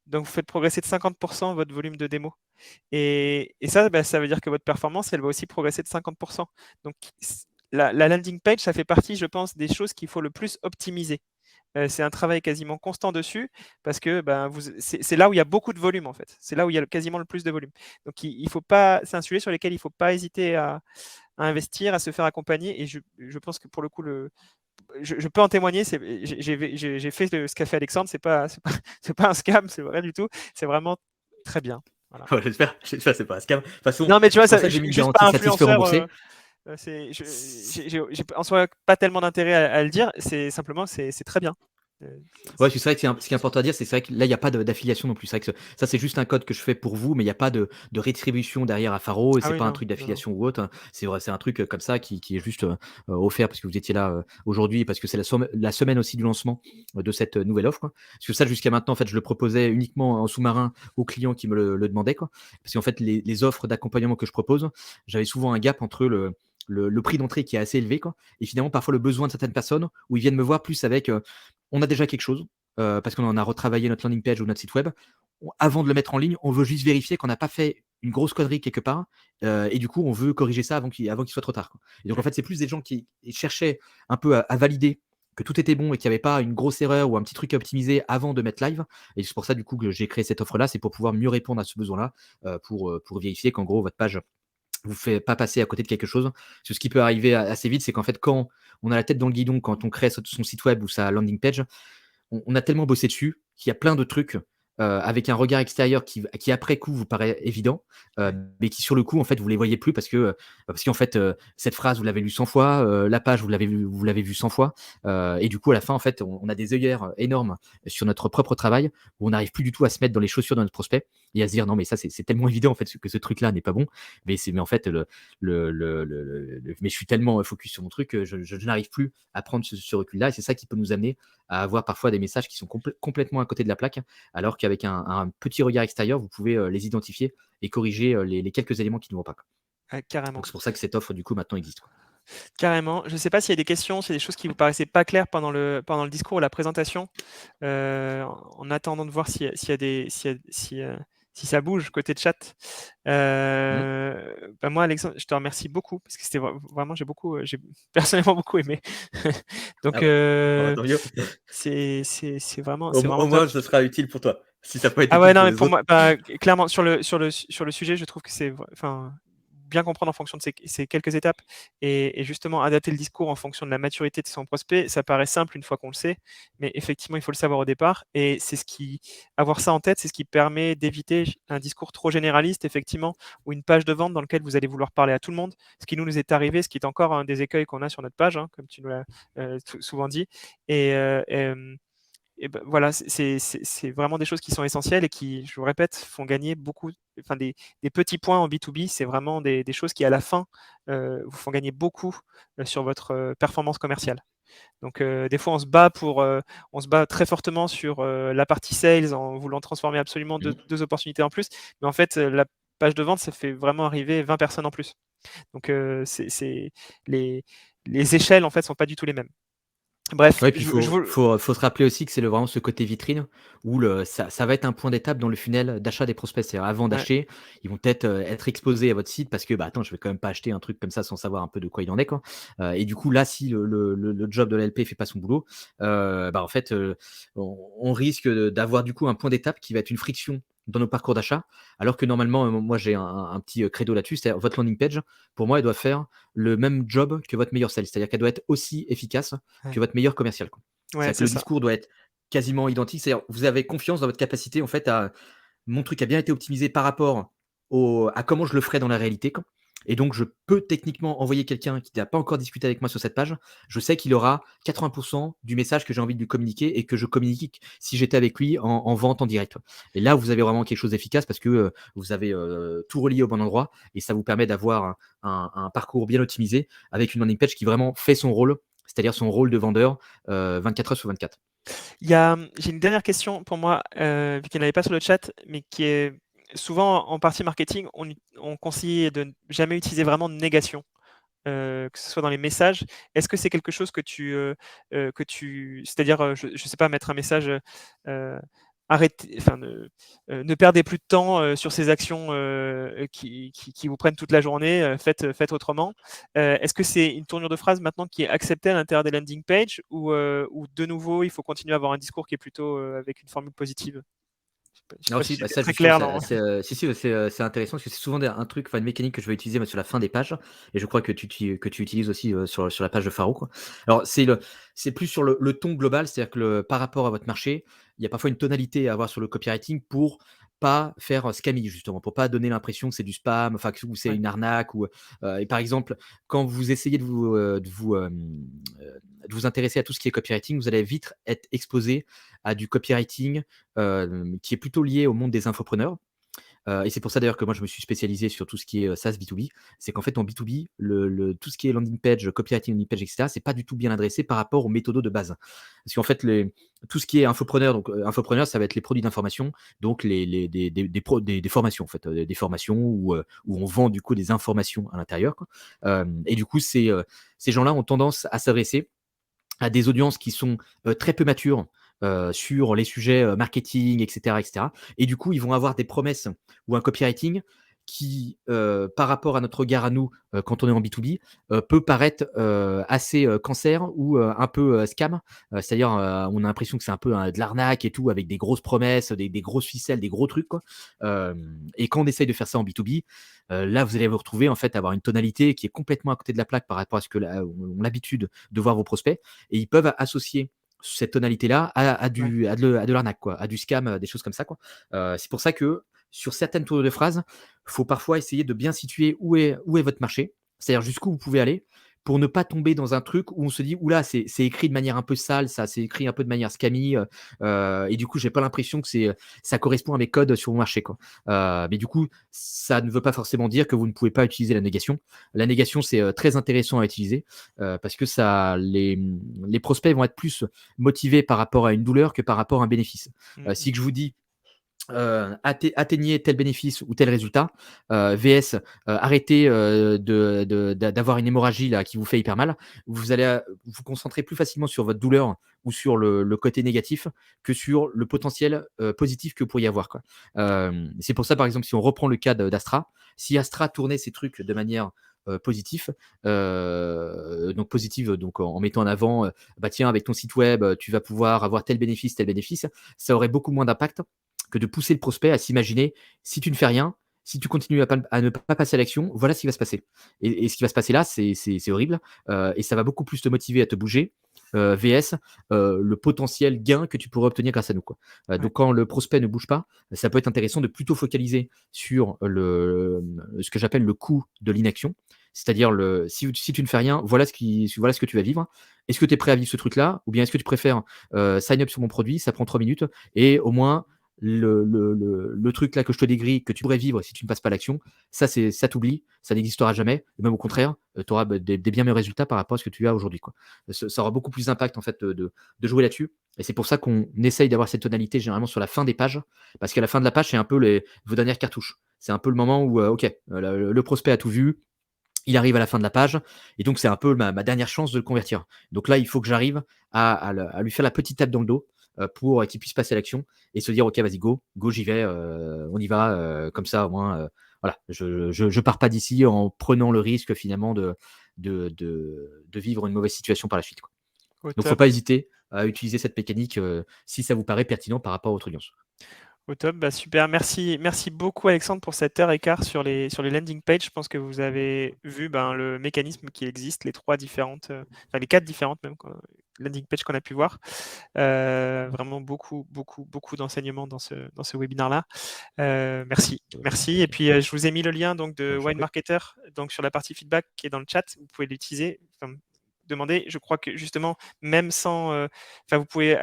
Donc, vous faites progresser de 50% votre volume de démos. Et ça, ça veut dire que votre performance, elle va aussi progresser de 50%. Donc, la landing page, ça fait partie, je pense, des choses qu'il faut le plus optimiser. C'est un travail quasiment constant dessus parce que c'est là où il y a beaucoup de volume en fait. C'est là où il y a quasiment le plus de volume. Donc il faut pas, c'est un sujet sur lequel il ne faut pas hésiter à investir, à se faire accompagner. Et je pense que pour le coup, je peux en témoigner. J'ai fait ce qu'a fait Alexandre. C'est pas, c'est pas un scam, c'est vrai du tout. C'est vraiment très bien. Voilà. Ouais, j'espère que c'est pas un scam. De toute façon, Non, mais tu vois, c'est pour ça, ça que j'ai mis une juste pas garantie satisfait influenceur. remboursé. J'ai en soi pas tellement d'intérêt à le dire. C'est simplement, c'est très bien. Ouais, c'est vrai que ce qui est important à dire, c'est vrai que là, il y a pas d'affiliation non plus. C'est vrai que ça, c'est juste un code que je fais pour vous, mais il y a pas de rétribution derrière à Faro et Ah c'est oui, pas un non, truc non, non. d'affiliation ou autre, hein. C'est vrai, c'est un truc, comme ça qui est juste, offert parce que vous étiez là, aujourd'hui, parce que c'est la semaine aussi du lancement, de cette, nouvelle offre, quoi. Parce que ça, jusqu'à maintenant, en fait, je le proposais uniquement en sous-marin aux clients qui me le demandaient, quoi. Parce qu'en fait, les offres d'accompagnement que je propose, j'avais souvent un gap entre le prix d'entrée qui est assez élevé, quoi, et finalement, parfois, le besoin de certaines personnes où ils viennent me voir plus avec, on a déjà quelque chose, parce qu'on en a retravaillé notre landing page ou notre site web. Avant de le mettre en ligne, on veut juste vérifier qu'on n'a pas fait une grosse connerie quelque part, et du coup, on veut corriger ça avant qu'il soit trop tard, quoi. Et donc, en Ouais, fait, c'est plus des gens qui cherchaient un peu à valider que tout était bon et qu'il n'y avait pas une grosse erreur ou un petit truc à optimiser avant de mettre live. Et c'est pour ça, du coup, que j'ai créé cette offre-là, c'est pour pouvoir mieux répondre à ce besoin-là, pour vérifier qu'en gros, votre page vous fait pas passer à côté de quelque chose. Parce que ce qui peut arriver assez vite, c'est qu'en fait, quand on a la tête dans le guidon, quand on crée son site web ou sa landing page, on a tellement bossé dessus qu'il y a plein de trucs, avec un regard extérieur qui après coup vous paraît évident, ouais. mais qui sur le coup en fait vous les voyez plus parce qu'en fait, cette phrase vous l'avez lue 100 fois, la page vous l'avez vue 100 fois, et du coup à la fin en fait on a des œillères énormes sur notre propre travail où on n'arrive plus du tout à se mettre dans les chaussures de notre prospect et à se dire: «Non mais ça c'est tellement évident en fait que ce truc là n'est pas bon». Mais en fait mais je suis tellement focus sur mon truc que je n'arrive plus à prendre ce recul là et c'est ça qui peut nous amener à avoir parfois des messages qui sont complètement à côté de la plaque, alors qu'avec un petit regard extérieur, vous pouvez les identifier et corriger les quelques éléments qui ne vont pas, quoi. Ouais, carrément. Donc c'est pour ça que cette offre, du coup, maintenant existe, quoi. Carrément. Je ne sais pas s'il y a des questions, s'il y a des choses qui vous paraissaient pas claires pendant le discours ou la présentation, en attendant de voir s'il y a des si ça bouge côté chat. Mmh. Bah, moi, Alexandre, je te remercie beaucoup parce que c'était vraiment j'ai personnellement beaucoup aimé. Donc Ah bah, bon, bah, tant mieux. c'est Au vraiment top. moins, ce sera utile pour toi. Si ça peut être Ah ouais, utile non, pour mais les pour autres. moi, bah, clairement, sur le sujet, je trouve que enfin, bien comprendre en fonction de ces quelques étapes et justement adapter le discours en fonction de la maturité de son prospect, ça paraît simple une fois qu'on le sait, mais effectivement, il faut le savoir au départ et avoir ça en tête, c'est ce qui permet d'éviter un discours trop généraliste, effectivement, ou une page de vente dans laquelle vous allez vouloir parler à tout le monde. Ce qui nous est arrivé, ce qui est encore un des écueils qu'on a sur notre page, hein, comme tu nous l'as souvent dit. Et, et ben, voilà, c'est vraiment des choses qui sont essentielles et qui, je vous répète, font gagner beaucoup, enfin des petits points en B2B. C'est vraiment des choses qui, à la fin, vous font gagner beaucoup sur votre performance commerciale. Donc, des fois, on se bat très fortement sur la partie sales en voulant transformer absolument Mmh. deux opportunités en plus. Mais en fait, la page de vente, ça fait vraiment arriver 20 personnes en plus. Donc, les, les échelles, en fait, sont pas du tout les mêmes. Bref, Ouais, puis faut se rappeler aussi que c'est vraiment ce côté vitrine où ça va être un point d'étape dans le funnel d'achat des prospects. C'est-à-dire avant ouais, d'acheter, ils vont peut-être, être exposés à votre site parce que, bah, attends, je vais quand même pas acheter un truc comme ça sans savoir un peu de quoi il en est, quoi. Et du coup, là, si le job de l'LP fait pas son boulot, bah, en fait, on risque d'avoir du coup un point d'étape qui va être une friction dans nos parcours d'achat. Alors que normalement, moi j'ai un petit, credo là-dessus, c'est-à-dire votre landing page, pour moi, elle doit faire le même job que votre meilleur sales. C'est-à-dire qu'elle doit être aussi efficace que ouais, votre meilleur commercial, quoi. ouais, C'est-à-dire que c'est le ça. discours doit être quasiment identique. C'est-à-dire vous avez confiance dans votre capacité en fait à mon truc a bien été optimisé par rapport à comment je le ferais dans la réalité, quoi. Et donc je peux techniquement envoyer quelqu'un qui n'a pas encore discuté avec moi sur cette page. Je sais qu'il aura 80 du message que j'ai envie de lui communiquer et que je communique si j'étais avec lui en vente en direct. Et là, vous avez vraiment quelque chose d'efficace parce que, vous avez, tout relié au bon endroit et ça vous permet d'avoir un parcours bien optimisé avec une landing page qui vraiment fait son rôle, c'est-à-dire son rôle de vendeur, 24 heures sur 24. J'ai une dernière question pour moi, vu qu'elle n'avait pas sur le chat, mais qui est souvent en partie marketing, on conseille de ne jamais utiliser vraiment de négation, que ce soit dans les messages. Est-ce que c'est quelque chose c'est-à-dire, je ne sais pas, mettre un message, arrêtez, enfin, ne perdez plus de temps sur ces actions qui vous prennent toute la journée, faites autrement. Est-ce que c'est une tournure de phrase maintenant qui est acceptée à l'intérieur des landing pages ou de nouveau, il faut continuer à avoir un discours qui est plutôt avec une formule positive? Je sais Non, pas si si, bah, j'étais ça très justement, clair dans. si, si, c'est intéressant parce que c'est souvent un truc, enfin une mécanique que je vais utiliser moi sur la fin des pages et je crois que tu utilises aussi, sur la page de Faro, quoi. Alors c'est plus sur le ton global, c'est-à-dire que par rapport à votre marché, il y a parfois une tonalité à avoir sur le copywriting pour pas faire scammy justement, pour pas donner l'impression que c'est du spam, enfin que ou c'est Ouais. une arnaque ou et par exemple, quand vous essayez de vous intéresser à tout ce qui est copywriting, vous allez vite être exposé à du copywriting, qui est plutôt lié au monde des infopreneurs. Et c'est pour ça d'ailleurs que moi je me suis spécialisé sur tout ce qui est SaaS B2B. C'est qu'en fait en B2B, tout ce qui est landing page, copywriting landing page, etc., c'est pas du tout bien adressé par rapport aux méthodos de base. Parce qu'en fait, tout ce qui est infopreneur, donc infopreneur, ça va être les produits d'information, donc des formations en fait, des formations où on vend du coup des informations à l'intérieur, quoi. Et du coup, ces gens-là ont tendance à s'adresser à des audiences qui sont très peu matures sur les sujets marketing, etc., etc. Et du coup, ils vont avoir des promesses ou un copywriting qui, par rapport à notre regard à nous, quand on est en B2B, peut paraître assez cancer ou un peu scam. C'est-à-dire, on a l'impression que c'est un peu de l'arnaque et tout, avec des grosses promesses, des grosses ficelles, des gros trucs, quoi. Et quand on essaye de faire ça en B2B, là, vous allez vous retrouver en fait à avoir une tonalité qui est complètement à côté de la plaque par rapport à ce que ont l'habitude de voir vos prospects. Et ils peuvent associer cette tonalité-là Ouais. à de l'arnaque, quoi, à du scam, des choses comme ça, quoi. C'est pour ça que sur certaines tours de phrases, il faut parfois essayer de bien situer où est votre marché, c'est-à-dire jusqu'où vous pouvez aller pour ne pas tomber dans un truc où on se dit oula, c'est écrit de manière un peu sale, ça, c'est écrit un peu de manière scammy, et du coup, j'ai pas l'impression que ça correspond à mes codes sur mon marché, quoi. Mais du coup, ça ne veut pas forcément dire que vous ne pouvez pas utiliser la négation. La négation, c'est très intéressant à utiliser parce que les prospects vont être plus motivés par rapport à une douleur que par rapport à un bénéfice. Mmh mh. Si je vous dis atteignez tel bénéfice ou tel résultat, VS, arrêtez d'avoir une hémorragie là qui vous fait hyper mal. Vous allez vous concentrer plus facilement sur votre douleur ou sur le côté négatif que sur le potentiel positif que vous pourriez avoir, quoi. C'est pour ça, par exemple, si on reprend le cas d'Astra, si Astra tournait ses trucs de manière positive, donc positive, donc en mettant en avant, bah tiens, avec ton site web, tu vas pouvoir avoir tel bénéfice, ça aurait beaucoup moins d'impact que de pousser le prospect à s'imaginer si tu ne fais rien, si tu continues à ne pas passer à l'action, voilà ce qui va se passer. Et ce qui va se passer là, c'est horrible et ça va beaucoup plus te motiver à te bouger. VS, le potentiel gain que tu pourrais obtenir grâce à nous, quoi. Ouais. Donc, quand le prospect ne bouge pas, ça peut être intéressant de plutôt focaliser sur ce que j'appelle le coût de l'inaction. C'est-à-dire, si tu ne fais rien, voilà ce que tu vas vivre. Est-ce que tu es prêt à vivre ce truc-là? Ou bien est-ce que tu préfères sign up sur mon produit, ça prend 3 minutes et au moins le truc là que je te décris, que tu pourrais vivre si tu ne passes pas à l'action, ça t'oublie, ça n'existera jamais. Et même au contraire, tu auras des bien meilleurs résultats par rapport à ce que tu as aujourd'hui, quoi. Ça aura beaucoup plus d'impact en fait de jouer là-dessus. Et c'est pour ça qu'on essaye d'avoir cette tonalité généralement sur la fin des pages, parce qu'à la fin de la page, c'est un peu vos dernières cartouches. C'est un peu le moment où, ok, le prospect a tout vu, il arrive à la fin de la page, et donc c'est un peu ma dernière chance de le convertir. Donc là, il faut que j'arrive à lui faire la petite tape dans le dos pour qu'il puisse passer à l'action et se dire ok, vas-y, go, j'y vais, on y va, comme ça au moins, voilà, je pars pas d'ici en prenant le risque finalement de vivre une mauvaise situation par la suite, quoi. Au Donc faut top. pas hésiter à utiliser cette mécanique si ça vous paraît pertinent par rapport à votre audience. Au top, bah super. Merci beaucoup Alexandre pour cette heure et quart sur les landing pages. Je pense que vous avez vu ben, le mécanisme qui existe, les 3 différentes, enfin les 4 différentes même landing pages qu'on a pu voir. Vraiment beaucoup d'enseignements dans ce webinaire-là. Merci. Et puis je vous ai mis le lien donc de Je vous en Wine prie. Marketer donc sur la partie feedback qui est dans le chat. Vous pouvez l'utiliser. Enfin, demander. Je crois que justement, même sans, enfin, vous pouvez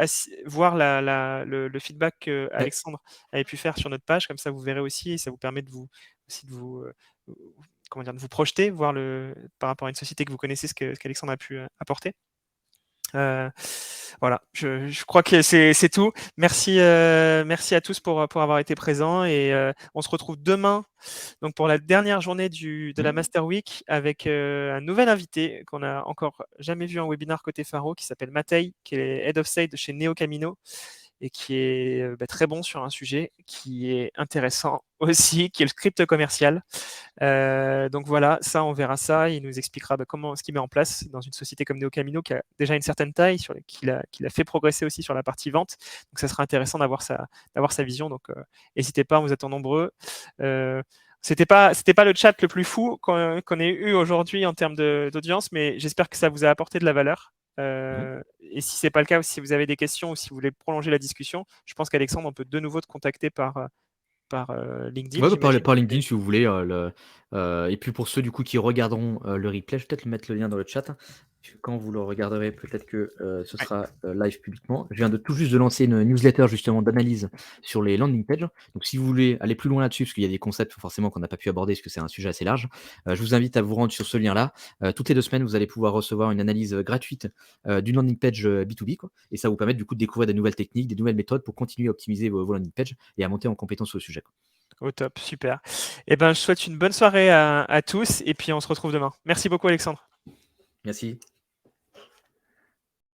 voir le feedback que Ouais. Alexandre avait pu faire sur notre page. Comme ça, vous verrez aussi et ça vous permet de vous aussi comment dire, de vous projeter, voir par rapport à une société que vous connaissez ce qu'Alexandre a pu apporter. Voilà, je crois que c'est tout. Merci à tous pour avoir été présents et on se retrouve demain donc pour la dernière journée de la Mmh. Master Week avec un nouvel invité qu'on a encore jamais vu en webinaire côté Faro qui s'appelle Matei, qui est Head of Sales de chez Neo Camino et qui est très bon sur un sujet qui est intéressant aussi, qui est le script commercial. Donc voilà, ça, on verra ça. Il nous expliquera comment ce qu'il met en place dans une société comme Neo Camino qui a déjà une certaine taille, qu'il a fait progresser aussi sur la partie vente. Donc ça sera intéressant d'avoir sa vision. Donc n'hésitez pas, on vous attend nombreux. C'était pas le chat le plus fou qu'on ait eu aujourd'hui en termes d'audience, mais j'espère que ça vous a apporté de la valeur. Mmh. Et si c'est pas le cas, ou si vous avez des questions ou si vous voulez prolonger la discussion, je pense qu'Alexandre, on peut de nouveau te contacter par par LinkedIn, Ouais, j'imagine. par LinkedIn si vous voulez. Et puis pour ceux du coup qui regarderont le replay, je vais peut-être mettre le lien dans le chat. Quand vous le regarderez, peut-être que ce Ouais. sera live publiquement. Je viens de tout juste de lancer une newsletter justement d'analyse sur les landing pages. Donc si vous voulez aller plus loin là-dessus, parce qu'il y a des concepts forcément qu'on n'a pas pu aborder, parce que c'est un sujet assez large, je vous invite à vous rendre sur ce lien-là. Toutes les 2 semaines, vous allez pouvoir recevoir une analyse gratuite d'une landing page B2B, quoi. Et ça va vous permettre du coup de découvrir des nouvelles techniques, des nouvelles méthodes pour continuer à optimiser vos landing pages et à monter en compétence sur le sujet, quoi. Au top, super. Eh ben, je souhaite une bonne soirée à tous et puis on se retrouve demain. Merci beaucoup, Alexandre. Merci.